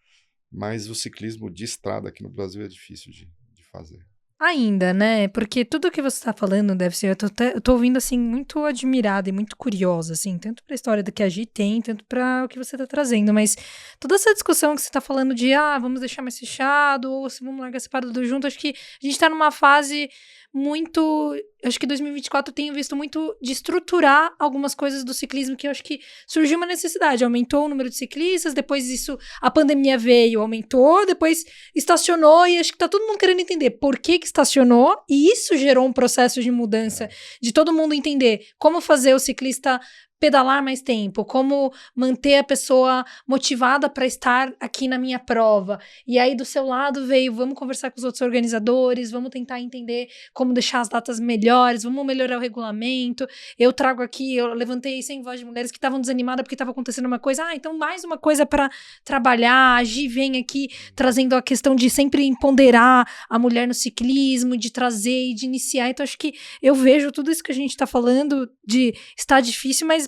mas o ciclismo de estrada aqui no Brasil é difícil de fazer. Ainda, né? Porque tudo que você tá falando deve ser... Eu tô ouvindo, assim, muito admirada e muito curiosa, assim, tanto pra história do que a Gi tem, tanto pra o que você tá trazendo, mas toda essa discussão que você tá falando de, vamos deixar mais fechado, ou se vamos largar separado do junto, acho que a gente tá numa fase muito... Acho que 2024 eu tenho visto muito de estruturar algumas coisas do ciclismo, que eu acho que surgiu uma necessidade. Aumentou o número de ciclistas, depois isso, a pandemia veio, aumentou, depois estacionou, e acho que tá todo mundo querendo entender por que estacionou, e isso gerou um processo de mudança, de todo mundo entender como fazer o ciclista pedalar mais tempo, como manter a pessoa motivada para estar aqui na minha prova. E aí do seu lado veio, vamos conversar com os outros organizadores, vamos tentar entender como deixar as datas melhores, vamos melhorar o regulamento. Eu trago aqui, eu levantei 100 vozes de mulheres que estavam desanimadas porque estava acontecendo uma coisa, então mais uma coisa para trabalhar. A Gi vem aqui trazendo a questão de sempre empoderar a mulher no ciclismo, de trazer e de iniciar. Então acho que eu vejo tudo isso que a gente está falando de estar difícil, mas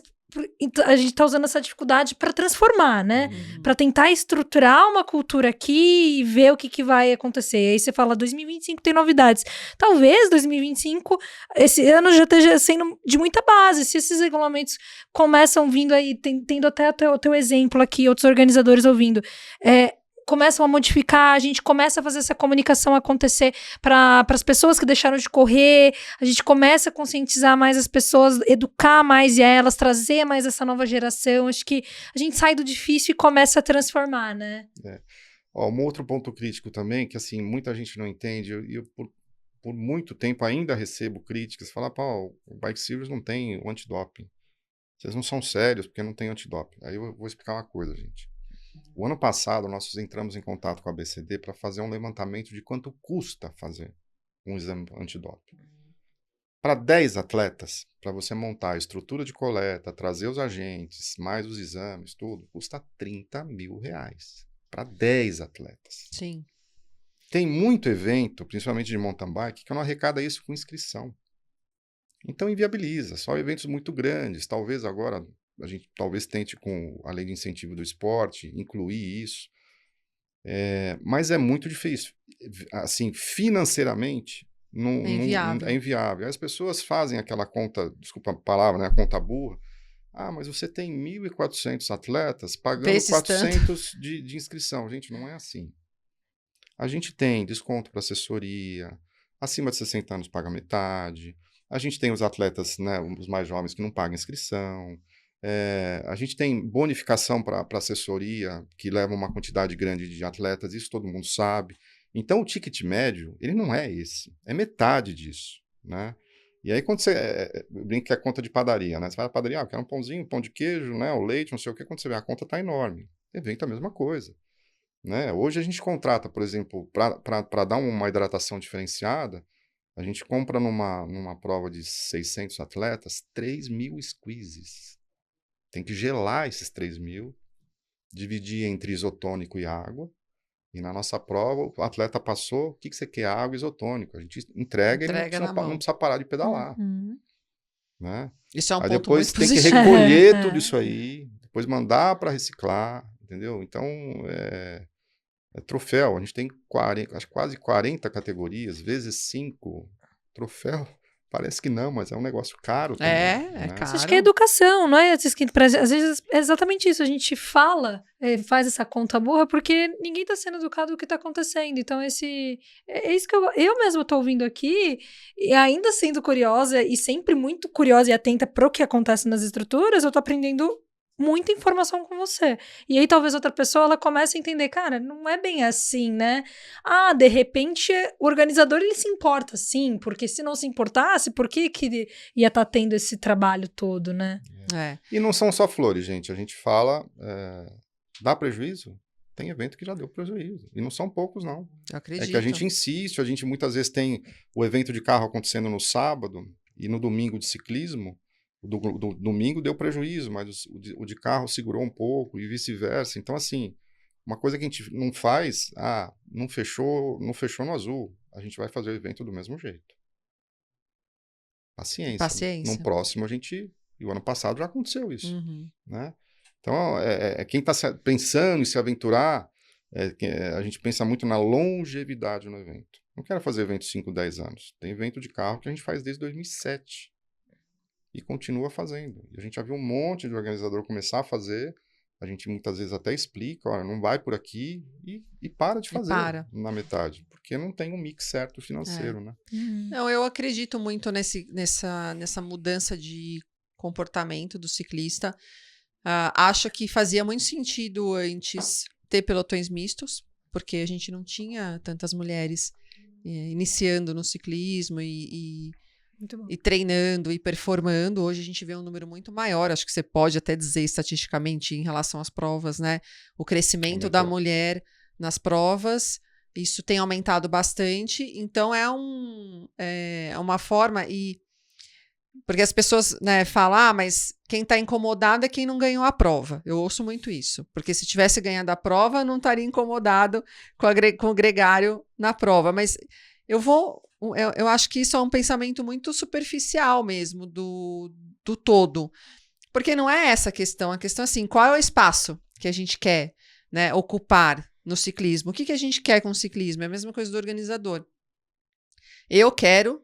a gente tá usando essa dificuldade para transformar, né? Para tentar estruturar uma cultura aqui e ver o que vai acontecer. E aí você fala, 2025 tem novidades. Talvez 2025, esse ano já esteja sendo de muita base. Se esses regulamentos começam vindo aí, tendo até o teu exemplo aqui, outros organizadores ouvindo, começam a modificar, a gente começa a fazer essa comunicação acontecer para as pessoas que deixaram de correr, a gente começa a conscientizar mais as pessoas, educar mais elas, trazer mais essa nova geração. Acho que a gente sai do difícil e começa a transformar, né? Um outro ponto crítico também, que assim, muita gente não entende, eu por muito tempo ainda recebo críticas, falar, o Bike Series não tem o antidoping. Vocês não são sérios porque não tem antidoping. Aí eu vou explicar uma coisa, gente. O ano passado, nós entramos em contato com a ABCD para fazer um levantamento de quanto custa fazer um exame antidoping. Para 10 atletas, para você montar a estrutura de coleta, trazer os agentes, mais os exames, tudo, custa R$30 mil. Para 10 atletas. Sim. Tem muito evento, principalmente de mountain bike, que não arrecada isso com inscrição. Então inviabiliza, só eventos muito grandes. Talvez agora... A gente talvez tente, com a lei de incentivo do esporte, incluir isso. Mas é muito difícil. Assim, financeiramente, é inviável. As pessoas fazem aquela conta, desculpa a palavra, né, a conta burra. Mas você tem 1.400 atletas pagando 400 de inscrição. Gente, não é assim. A gente tem desconto para assessoria, acima de 60 anos paga metade. A gente tem os atletas, né, os mais jovens que não pagam inscrição. A gente tem bonificação para assessoria, que leva uma quantidade grande de atletas, isso todo mundo sabe. Então, o ticket médio, ele não é esse, é metade disso, né? E aí, quando você brinca que é conta de padaria, né? Você vai na padaria, eu quero um pãozinho, um pão de queijo, né? O leite, não sei o que, quando você vê, a conta está enorme. Evento é a mesma coisa, né? Hoje a gente contrata, por exemplo, para dar uma hidratação diferenciada, a gente compra numa prova de 600 atletas, 3.000 squeezes. Tem que gelar esses 3.000, dividir entre isotônico e água. E na nossa prova, o atleta passou, o que você quer? Água e isotônico. A gente entrega e não precisa parar de pedalar. Né? Isso é um aí ponto depois muito tem que recolher tudo isso aí, depois mandar para reciclar, entendeu? Então, é troféu. A gente tem quase 40 categorias, vezes 5 troféu. Parece que não, mas é um negócio caro também. É caro. Acho que é educação, não é? Às vezes é exatamente isso. A gente fala, faz essa conta burra, porque ninguém tá sendo educado do que tá acontecendo. Então, é isso que eu mesma tô ouvindo aqui, e ainda sendo curiosa, e sempre muito curiosa e atenta pro que acontece nas estruturas, eu tô aprendendo muita informação com você. E aí, talvez outra pessoa, ela comece a entender, cara, não é bem assim, né? De repente, o organizador, ele se importa, sim, porque se não se importasse, por que ia estar tendo esse trabalho todo, né? E não são só flores, gente. A gente fala, dá prejuízo? Tem evento que já deu prejuízo. E não são poucos, não. Eu acredito. É que a gente insiste, a gente muitas vezes tem o evento de carro acontecendo no sábado e no domingo de ciclismo. O domingo deu prejuízo, mas o de carro segurou um pouco e vice-versa. Então, assim, uma coisa que a gente não faz, não fechou no azul. A gente vai fazer o evento do mesmo jeito. Paciência. No próximo e o ano passado já aconteceu isso. Né? Então, quem está pensando em se aventurar, a gente pensa muito na longevidade no evento. Não quero fazer evento 5, 10 anos. Tem evento de carro que a gente faz desde 2007. E continua fazendo. E a gente já viu um monte de organizador começar a fazer, a gente muitas vezes até explica, olha, não vai por aqui, e para de fazer na metade, porque não tem um mix certo financeiro, né? Não, eu acredito muito nessa mudança de comportamento do ciclista. Acho que fazia muito sentido antes ter pelotões mistos, porque a gente não tinha tantas mulheres iniciando no ciclismo e treinando e performando. Hoje a gente vê um número muito maior, acho que você pode até dizer estatisticamente em relação às provas, né? O crescimento da mulher nas provas, isso tem aumentado bastante, então é uma forma, porque as pessoas, né, falam, mas quem está incomodado é quem não ganhou a prova. Eu ouço muito isso, porque se tivesse ganhado a prova, não estaria incomodado com o gregário na prova, mas eu acho que isso é um pensamento muito superficial mesmo do todo. Porque não é essa a questão. A questão é assim, qual é o espaço que a gente quer, né, ocupar no ciclismo? O que a gente quer com o ciclismo? É a mesma coisa do organizador. Eu quero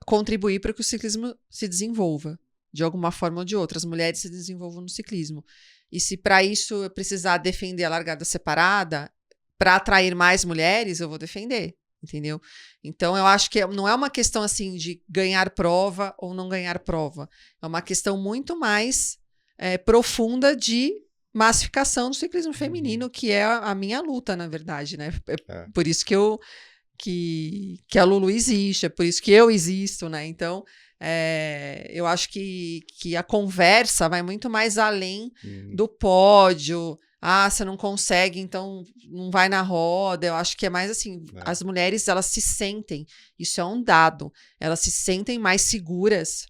contribuir para que o ciclismo se desenvolva, de alguma forma ou de outra. As mulheres se desenvolvam no ciclismo. E se para isso eu precisar defender a largada separada, para atrair mais mulheres, eu vou defender. Entendeu? Então, eu acho que não é uma questão assim de ganhar prova ou não ganhar prova. É uma questão muito mais profunda de massificação do ciclismo feminino, que é a minha luta, na verdade, né? Por isso que a Lulu existe, é por isso que eu existo, né? Então, eu acho que a conversa vai muito mais além do pódio. Você não consegue, então não vai na roda. Eu acho que é mais assim, as mulheres, elas se sentem, isso é um dado, elas se sentem mais seguras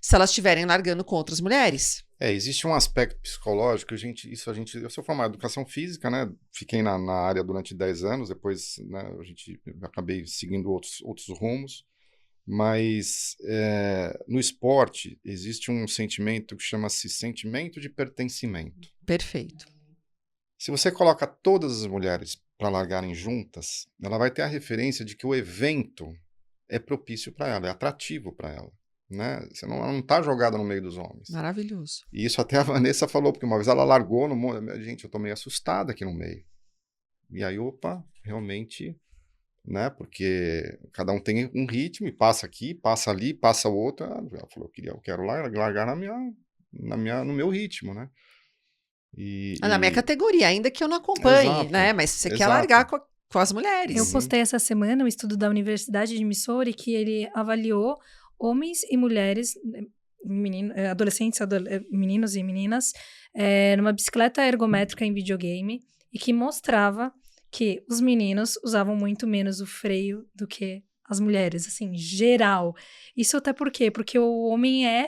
se elas estiverem largando com outras mulheres. Existe um aspecto psicológico, eu sou formado em educação física, né? Fiquei na área durante 10 anos, depois, né, acabei seguindo outros rumos, mas no esporte existe um sentimento que chama-se sentimento de pertencimento. Perfeito. Se você coloca todas as mulheres para largarem juntas, ela vai ter a referência de que o evento é propício para ela, é atrativo para ela. Né? Ela não está jogada no meio dos homens. Maravilhoso. E isso até a Vanessa falou, porque uma vez ela largou no mundo. Gente, eu estou meio assustada aqui no meio. E aí, realmente, né? Porque cada um tem um ritmo, e passa aqui, passa ali, passa o outro. Ela falou, eu quero largar no meu ritmo, né? Na minha categoria, ainda que eu não acompanhe, né? Mas você quer largar com as mulheres. Eu postei essa semana um estudo da Universidade de Missouri que ele avaliou homens e mulheres, adolescentes, meninos e meninas, numa bicicleta ergométrica em videogame, e que mostrava que os meninos usavam muito menos o freio do que as mulheres, assim, geral. Isso até por quê? Porque o homem é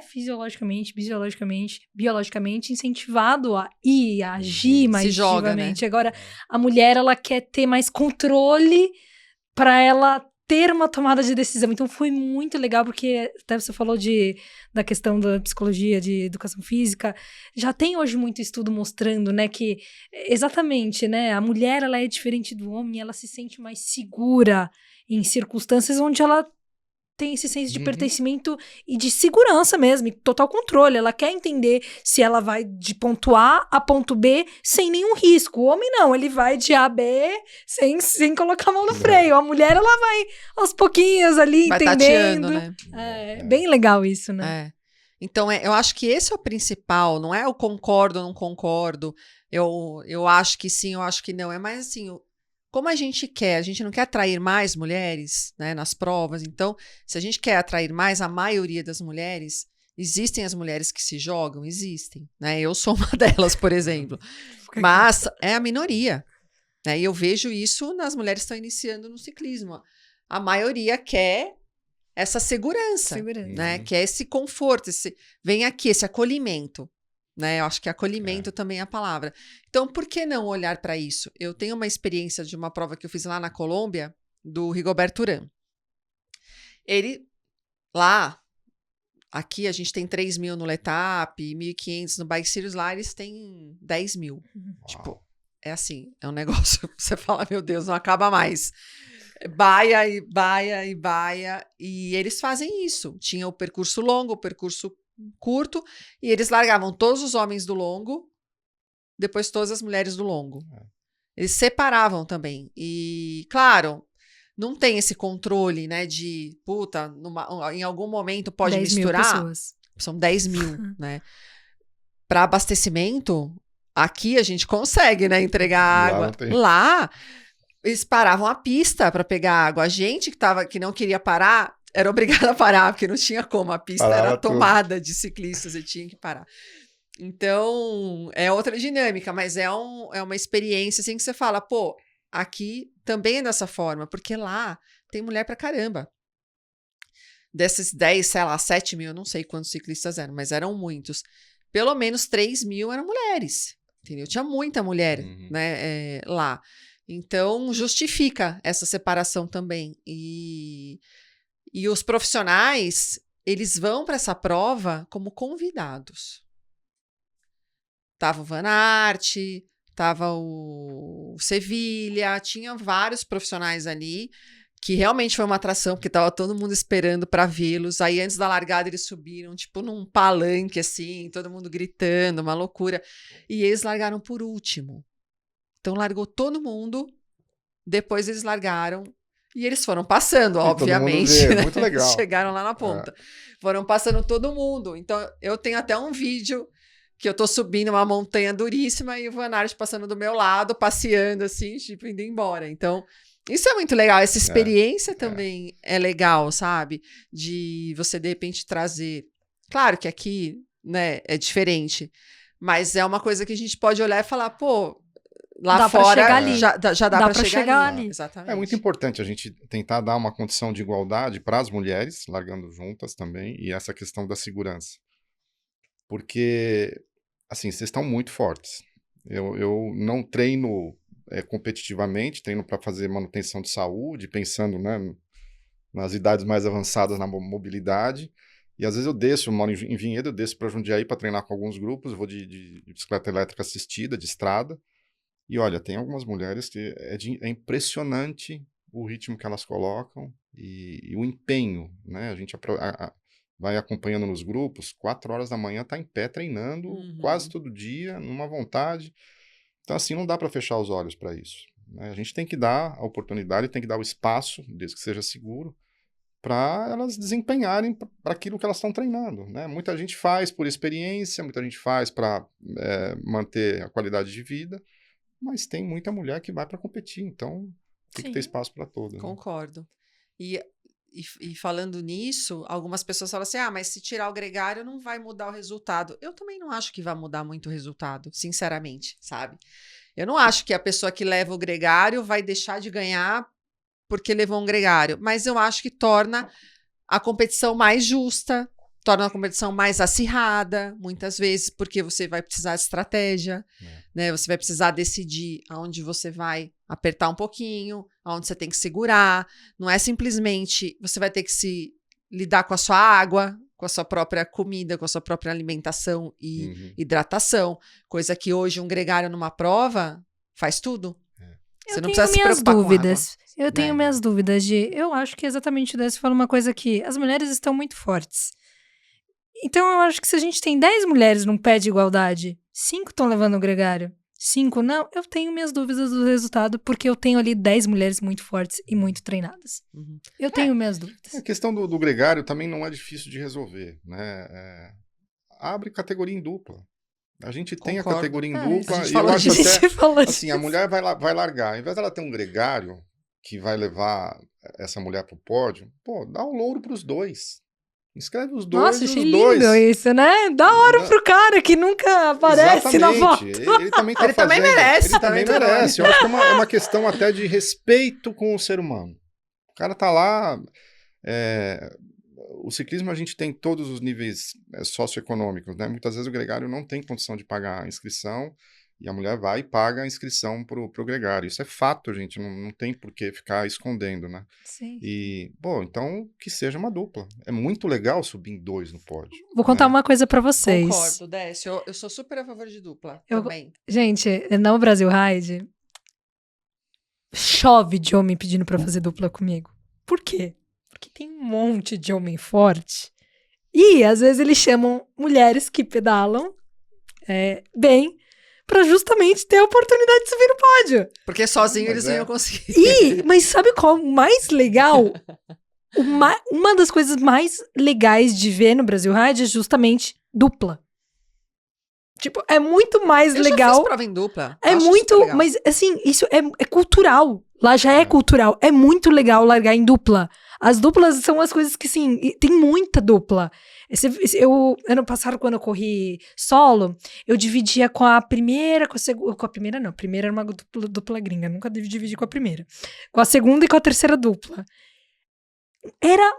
biologicamente incentivado a ir, a agir mais ativamente. Né? Agora, a mulher, ela quer ter mais controle para ela ter uma tomada de decisão. Então, foi muito legal, porque até você falou da questão da psicologia, de educação física. Já tem hoje muito estudo mostrando, né, que exatamente, né, a mulher, ela é diferente do homem, ela se sente mais segura em circunstâncias onde ela tem esse senso de pertencimento e de segurança mesmo, e total controle. Ela quer entender se ela vai de ponto A a ponto B sem nenhum risco. O homem não, ele vai de A a B sem colocar a mão no freio. A mulher, ela vai aos pouquinhos ali, vai entendendo. Tateando, né? É bem legal isso, né? Então, eu acho que esse é o principal, não é eu concordo ou não concordo, eu acho que sim, eu acho que não. É mais assim, como a gente não quer atrair mais mulheres, né, nas provas. Então, se a gente quer atrair mais a maioria das mulheres, existem as mulheres que se jogam? Existem, né? Eu sou uma delas, por exemplo. Mas é a minoria, né? E eu vejo isso nas mulheres que estão iniciando no ciclismo. A maioria quer essa segurança. Né? Quer esse conforto, vem aqui, esse acolhimento. Né? Eu acho que acolhimento também é a palavra. Então, por que não olhar para isso? Eu tenho uma experiência de uma prova que eu fiz lá na Colômbia, do Rigoberto Urán. Ele, aqui a gente tem 3.000 no Letap, 1.500 no Bike Series, lá eles têm 10.000. Tipo, é assim, é um negócio que você fala, meu Deus, não acaba mais. Baia e baia e baia, e eles fazem isso. Tinha o percurso longo, o percurso curto, e eles largavam todos os homens do longo, depois todas as mulheres do longo. Eles separavam também. E, claro, não tem esse controle, né, de, em algum momento pode misturar. São 10.000, né? Para abastecimento, aqui a gente consegue, né, entregar água. Lá, eles paravam a pista para pegar água. A gente que não queria parar, era obrigada a parar, porque não tinha como. A pista era tomada de ciclistas e tinha que parar. Então, é outra dinâmica, mas é uma experiência assim que você fala, aqui também é dessa forma, porque lá tem mulher pra caramba. Desses 10, sei lá, 7.000, não sei quantos ciclistas eram, mas eram muitos. Pelo menos 3.000 eram mulheres, entendeu? Tinha muita mulher, né, lá. Então, justifica essa separação também. E os profissionais, eles vão para essa prova como convidados. Tava o Van Aert, tava o Sevilla, tinha vários profissionais ali, que realmente foi uma atração, porque tava todo mundo esperando para vê-los. Aí, antes da largada, eles subiram, tipo, num palanque, assim, todo mundo gritando, uma loucura. E eles largaram por último. Então, largou todo mundo, depois eles largaram. E eles foram passando, obviamente. Né? Muito legal. Chegaram lá na ponta. Foram passando todo mundo. Então, eu tenho até um vídeo que eu tô subindo uma montanha duríssima e o Van Aert passando do meu lado, passeando assim, tipo, indo embora. Então, isso é muito legal. Essa experiência também é legal, sabe? De você, de repente, trazer... Claro que aqui, né, é diferente. Mas é uma coisa que a gente pode olhar e falar, lá dá fora já dá para chegar ali. Exatamente. É muito importante a gente tentar dar uma condição de igualdade para as mulheres, largando juntas também, e essa questão da segurança. Porque, assim, vocês estão muito fortes. Eu não treino competitivamente, treino para fazer manutenção de saúde, pensando, né, nas idades mais avançadas na mobilidade. E às vezes eu moro em Vinhedo, eu desço para Jundiaí para treinar com alguns grupos, eu vou de bicicleta elétrica assistida, de estrada. E olha, tem algumas mulheres que é impressionante o ritmo que elas colocam e o empenho, né? A gente vai acompanhando nos grupos, 4 horas da manhã tá em pé treinando quase todo dia, numa vontade. Então, assim, não dá para fechar os olhos para isso, né? A gente tem que dar a oportunidade, tem que dar o espaço, desde que seja seguro, para elas desempenharem para aquilo que elas estão treinando, né? Muita gente faz por experiência, muita gente faz para manter a qualidade de vida, mas tem muita mulher que vai para competir, então tem que ter espaço para todas. Concordo. Né? E falando nisso, algumas pessoas falam assim, mas se tirar o gregário não vai mudar o resultado. Eu também não acho que vai mudar muito o resultado, sinceramente, sabe? Eu não acho que a pessoa que leva o gregário vai deixar de ganhar porque levou um gregário, mas eu acho que torna a competição mais justa, torna a competição mais acirrada, muitas vezes, porque você vai precisar de estratégia, né? Você vai precisar decidir aonde você vai apertar um pouquinho, aonde você tem que segurar. Não é simplesmente você vai ter que se lidar com a sua água, com a sua própria comida, com a sua própria alimentação e hidratação, coisa que hoje um gregário numa prova faz tudo. Você não precisa se preocupar com água. Eu tenho minhas dúvidas eu acho que exatamente o Décio fala uma coisa aqui. As mulheres estão muito fortes. Então eu acho que se a gente tem 10 mulheres num pé de igualdade, 5 estão levando o gregário, 5 não, eu tenho minhas dúvidas do resultado, porque eu tenho ali 10 mulheres muito fortes e muito treinadas. Eu tenho minhas dúvidas. A questão do gregário também não é difícil de resolver, né? Abre categoria em dupla. A gente tem a categoria em dupla e eu acho até, assim, a mulher vai largar. Ao invés dela ter um gregário que vai levar essa mulher pro pódio, pô, dá um louro pros dois. Inscreve os dois. Nossa, achei lindo isso, né? Dá hora pro cara que nunca aparece na foto. Ele também tá fazendo. Também merece. Ele também merece. Eu acho que é uma questão até de respeito com o ser humano. O cara tá lá. O ciclismo a gente tem todos os níveis socioeconômicos, né? Muitas vezes o gregário não tem condição de pagar a inscrição e a mulher vai e paga a inscrição pro gregário. Isso é fato, gente, não tem por que ficar escondendo, né? Sim. E, bom, então que seja uma dupla. É muito legal subir em 2 no pódio. Vou contar uma coisa pra vocês. Concordo, Décio. Eu sou super a favor de dupla também. Gente, no Brasil Ride, chove de homem pedindo pra fazer dupla comigo. Por quê? Porque tem um monte de homem forte. E, às vezes, eles chamam mulheres que pedalam bem pra justamente ter a oportunidade de subir no pódio. Porque sozinho eles não iam conseguir. Mas sabe qual o mais legal? Uma das coisas mais legais de ver no Brasil Ride é justamente dupla. Tipo, é muito mais legal. Eu já fiz prova em dupla. É muito, mas assim, isso é cultural. Lá já é cultural. É muito legal largar em dupla. As duplas são as coisas que, assim, tem muita dupla. Ano passado, quando eu corri solo, eu dividia com a primeira, com a primeira não. A primeira era uma dupla gringa. Nunca dividi com a primeira. Com a segunda e com a terceira dupla. Era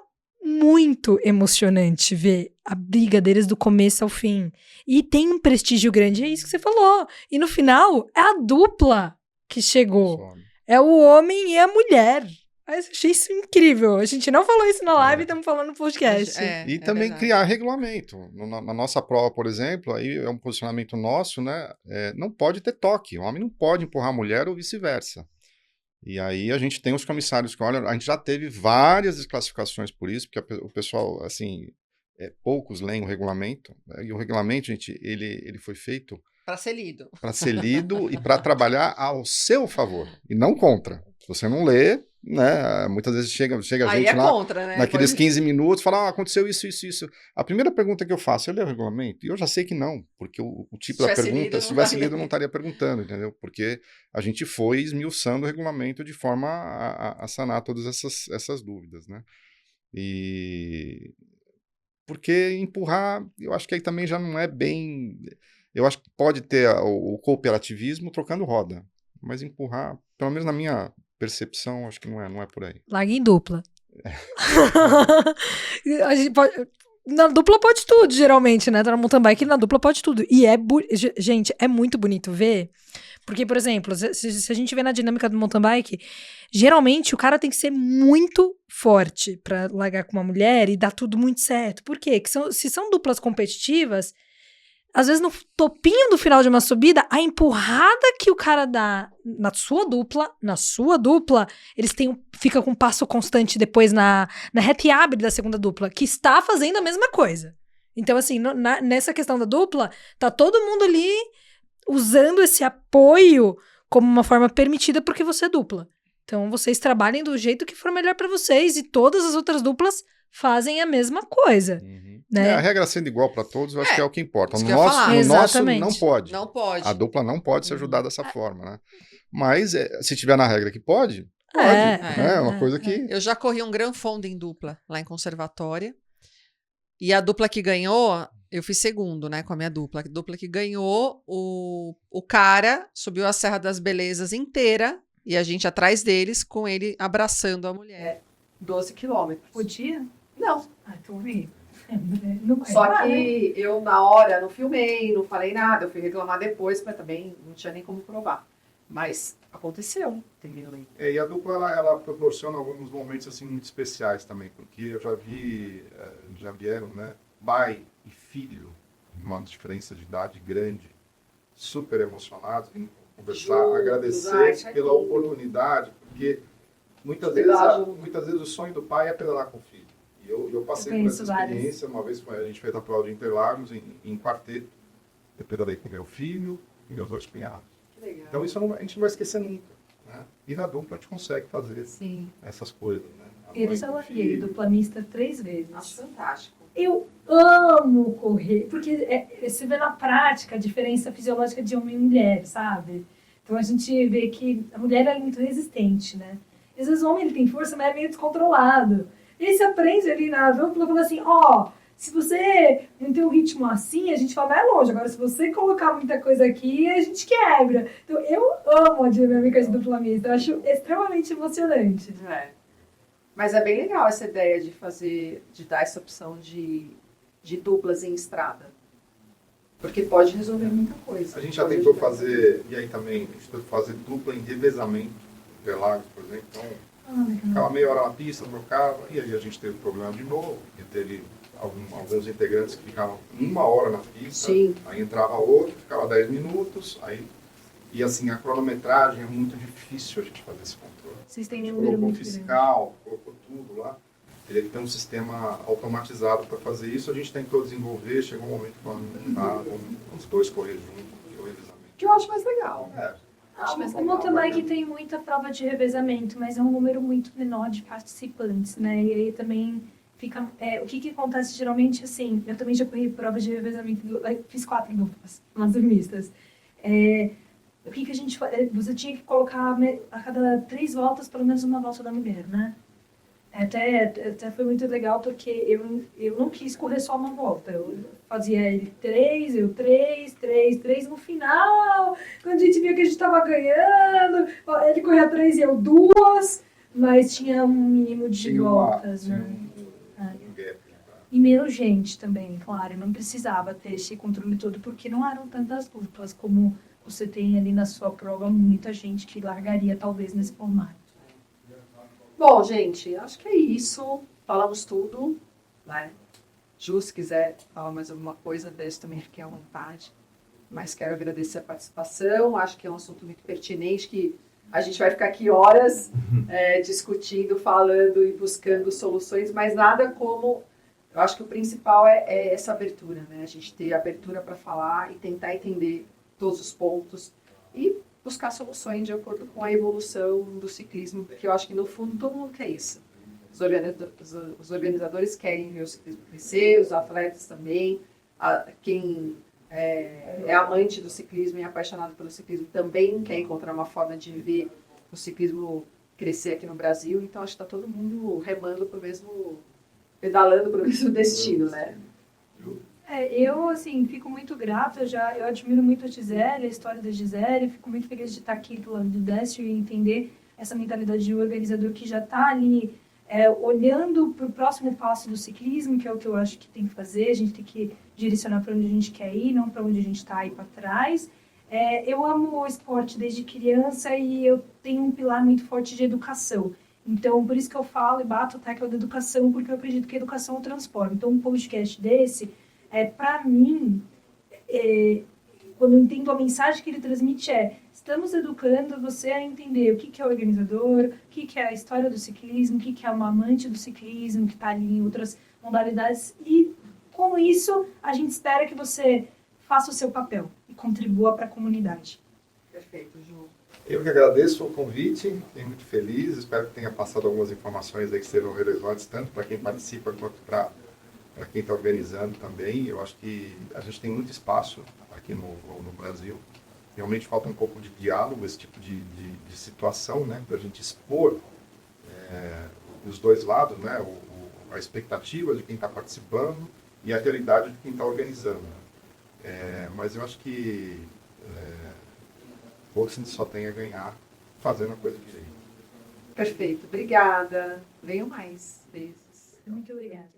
muito emocionante ver a briga deles do começo ao fim. E tem um prestígio grande, é isso que você falou. E no final, é a dupla que chegou. É o homem e a mulher. Eu achei isso incrível. A gente não falou isso na live, estamos falando no podcast. E também verdade. Criar regulamento. Na nossa prova, por exemplo, aí é um posicionamento nosso, né? Não pode ter toque. O homem não pode empurrar a mulher ou vice-versa. E aí a gente tem os comissários que olham. A gente já teve várias desclassificações por isso, porque o pessoal, assim, poucos leem o regulamento. Né? E o regulamento, gente, ele foi feito para ser lido. Para ser lido e para trabalhar ao seu favor e não contra. Se você não lê, né, muitas vezes chega a gente lá contra, né? naqueles 15 minutos e fala, aconteceu isso. A primeira pergunta que eu faço, eu leio o regulamento? E eu já sei que não, porque o tipo da pergunta, se tivesse lido, eu não estaria perguntando, entendeu? Porque a gente foi esmiuçando o regulamento de forma a sanar todas essas dúvidas, né? E porque empurrar, eu acho que aí também já não é bem... Eu acho que pode ter o cooperativismo trocando roda, mas empurrar, pelo menos na minha percepção, acho que não é por aí. Larga em dupla. A gente pode, na dupla pode tudo, geralmente, né? Tá na mountain bike, na dupla pode tudo. E gente, é muito bonito ver. Porque, por exemplo, se a gente vê na dinâmica do mountain bike, geralmente o cara tem que ser muito forte pra largar com uma mulher e dar tudo muito certo. Por quê? Se são duplas competitivas, às vezes no topinho do final de uma subida, a empurrada que o cara dá na sua dupla, eles fica com um passo constante depois na reta e abre da segunda dupla, que está fazendo a mesma coisa. Então, assim, nessa questão da dupla, tá todo mundo ali usando esse apoio como uma forma permitida porque você é dupla. Então, vocês trabalhem do jeito que for melhor pra vocês e todas as outras duplas fazem a mesma coisa. Né? A regra sendo igual para todos, eu acho que é o que importa. No nosso não pode. Não pode. A dupla não pode se ajudar dessa forma, né? Mas se tiver na regra que pode, pode. É uma coisa que... Eu já corri um Gran Fondo em dupla, lá em Conservatória. E a dupla que ganhou, eu fiz segundo, né, com a minha dupla. A dupla que ganhou, o cara subiu a Serra das Belezas inteira e a gente atrás deles, com ele abraçando a mulher. 12 quilômetros. Podia? Não. Então vi. Só que eu, na hora, não filmei, não falei nada. Eu fui reclamar depois, mas também não tinha nem como provar. Mas aconteceu, terminou aí. E a dupla, ela proporciona alguns momentos assim muito especiais também, porque eu já vieram, né, pai e filho, uma diferença de idade grande, super emocionados, com conversar, agradecer pela oportunidade, porque muitas vezes o sonho do pai é pedalar com o filho. E eu passei por essa experiência, uma vez a gente fez a prova de Interlagos em quarteto, eu pedalei com meu filho e meus 2 cunhados. Então isso a gente não vai esquecer nunca. Né? E na dupla a gente consegue fazer essas coisas. Né? Eu já larguei dupla mista 3 vezes. Acho fantástico. Eu amo correr, porque você vê na prática a diferença fisiológica de homem e mulher, sabe? Então a gente vê que a mulher é muito resistente, né? Às vezes o homem ele tem força, mas é meio descontrolado. E aí você aprende ali na dupla, falando assim, se você não tem um ritmo assim, a gente vai mais longe. Agora, se você colocar muita coisa aqui, a gente quebra. Então, eu amo a dinâmica de dupla mista. Eu acho extremamente emocionante. Mas é bem legal essa ideia de dar essa opção de duplas em estrada. Porque pode resolver muita coisa. A gente já tentou fazer, e aí também, a gente tentou fazer dupla em revezamento, Interlagos, por exemplo. Então, ficava meia hora na pista, trocava, e aí a gente teve problema de novo, e teve alguns integrantes que ficavam 1 hora na pista, aí entrava outro, ficava 10 minutos, e assim, a cronometragem é muito difícil a gente fazer esse controle. Vocês têm um número muito fiscal, colocou tudo lá, teria que ter um sistema automatizado para fazer isso, a gente tentou desenvolver, chegou um momento que não dá, vamos 2 correr juntos, que eu acho mais legal. O mountain bike tem muita prova de revezamento, mas é um número muito menor de participantes, né? E aí também fica... o que acontece geralmente, assim, eu também já corri provas de revezamento, fiz 4 duplas, umas mistas. O que a gente faz? Você tinha que colocar a cada 3 voltas, pelo menos uma volta da mulher, né? Até foi muito legal, porque eu não quis correr só uma volta. Eu fazia ele 3, eu 3, 3, 3. No final, quando a gente viu que a gente estava ganhando, ele corria 3 e eu 2, mas tinha um mínimo de voltas, né? E menos gente também, claro. Não precisava ter esse controle todo, porque não eram tantas duplas como você tem ali na sua prova, muita gente que largaria talvez nesse formato. Bom, gente, acho que é isso. Falamos tudo, né? Ju, se quiser falar mais alguma coisa, deixe também aqui à vontade. Mas quero agradecer a participação. Acho que é um assunto muito pertinente, que a gente vai ficar aqui horas discutindo, falando e buscando soluções, mas nada como... Eu acho que o principal é essa abertura, né? A gente ter abertura para falar e tentar entender todos os pontos e buscar soluções de acordo com a evolução do ciclismo, porque eu acho que no fundo todo mundo quer isso. Os organizadores querem ver o ciclismo crescer, os atletas também, quem é amante do ciclismo e apaixonado pelo ciclismo também quer encontrar uma forma de ver o ciclismo crescer aqui no Brasil, então acho que está todo mundo remando para o mesmo, pedalando para o mesmo destino, né? Eu, assim, fico muito grata, eu admiro muito a Gisele, a história da Gisele, fico muito feliz de estar aqui do lado do Décio e entender essa mentalidade de um organizador que já está ali olhando para o próximo passo do ciclismo, que é o que eu acho que tem que fazer, a gente tem que direcionar para onde a gente quer ir, não para onde a gente está aí para trás. Eu amo o esporte desde criança e eu tenho um pilar muito forte de educação. Então, por isso que eu falo e bato a tecla da educação, porque eu acredito que a educação transforma. Então, um podcast desse... para mim, quando eu entendo a mensagem que ele transmite estamos educando você a entender o que é o organizador, o que é a história do ciclismo, o que é uma amante do ciclismo, que está ali em outras modalidades. E, com isso, a gente espera que você faça o seu papel e contribua para a comunidade. Perfeito, Ju. Eu que agradeço o convite, fiquei muito feliz, espero que tenha passado algumas informações aí que sejam relevantes, tanto para quem participa quanto para quem está organizando também. Eu acho que a gente tem muito espaço aqui no Brasil. Realmente falta um pouco de diálogo, esse tipo de situação, né, para a gente expor os dois lados, né, a expectativa de quem está participando e a realidade de quem está organizando. Mas eu acho que a gente só tem a ganhar fazendo a coisa direito. Perfeito, obrigada. Venham mais vezes. Muito obrigada.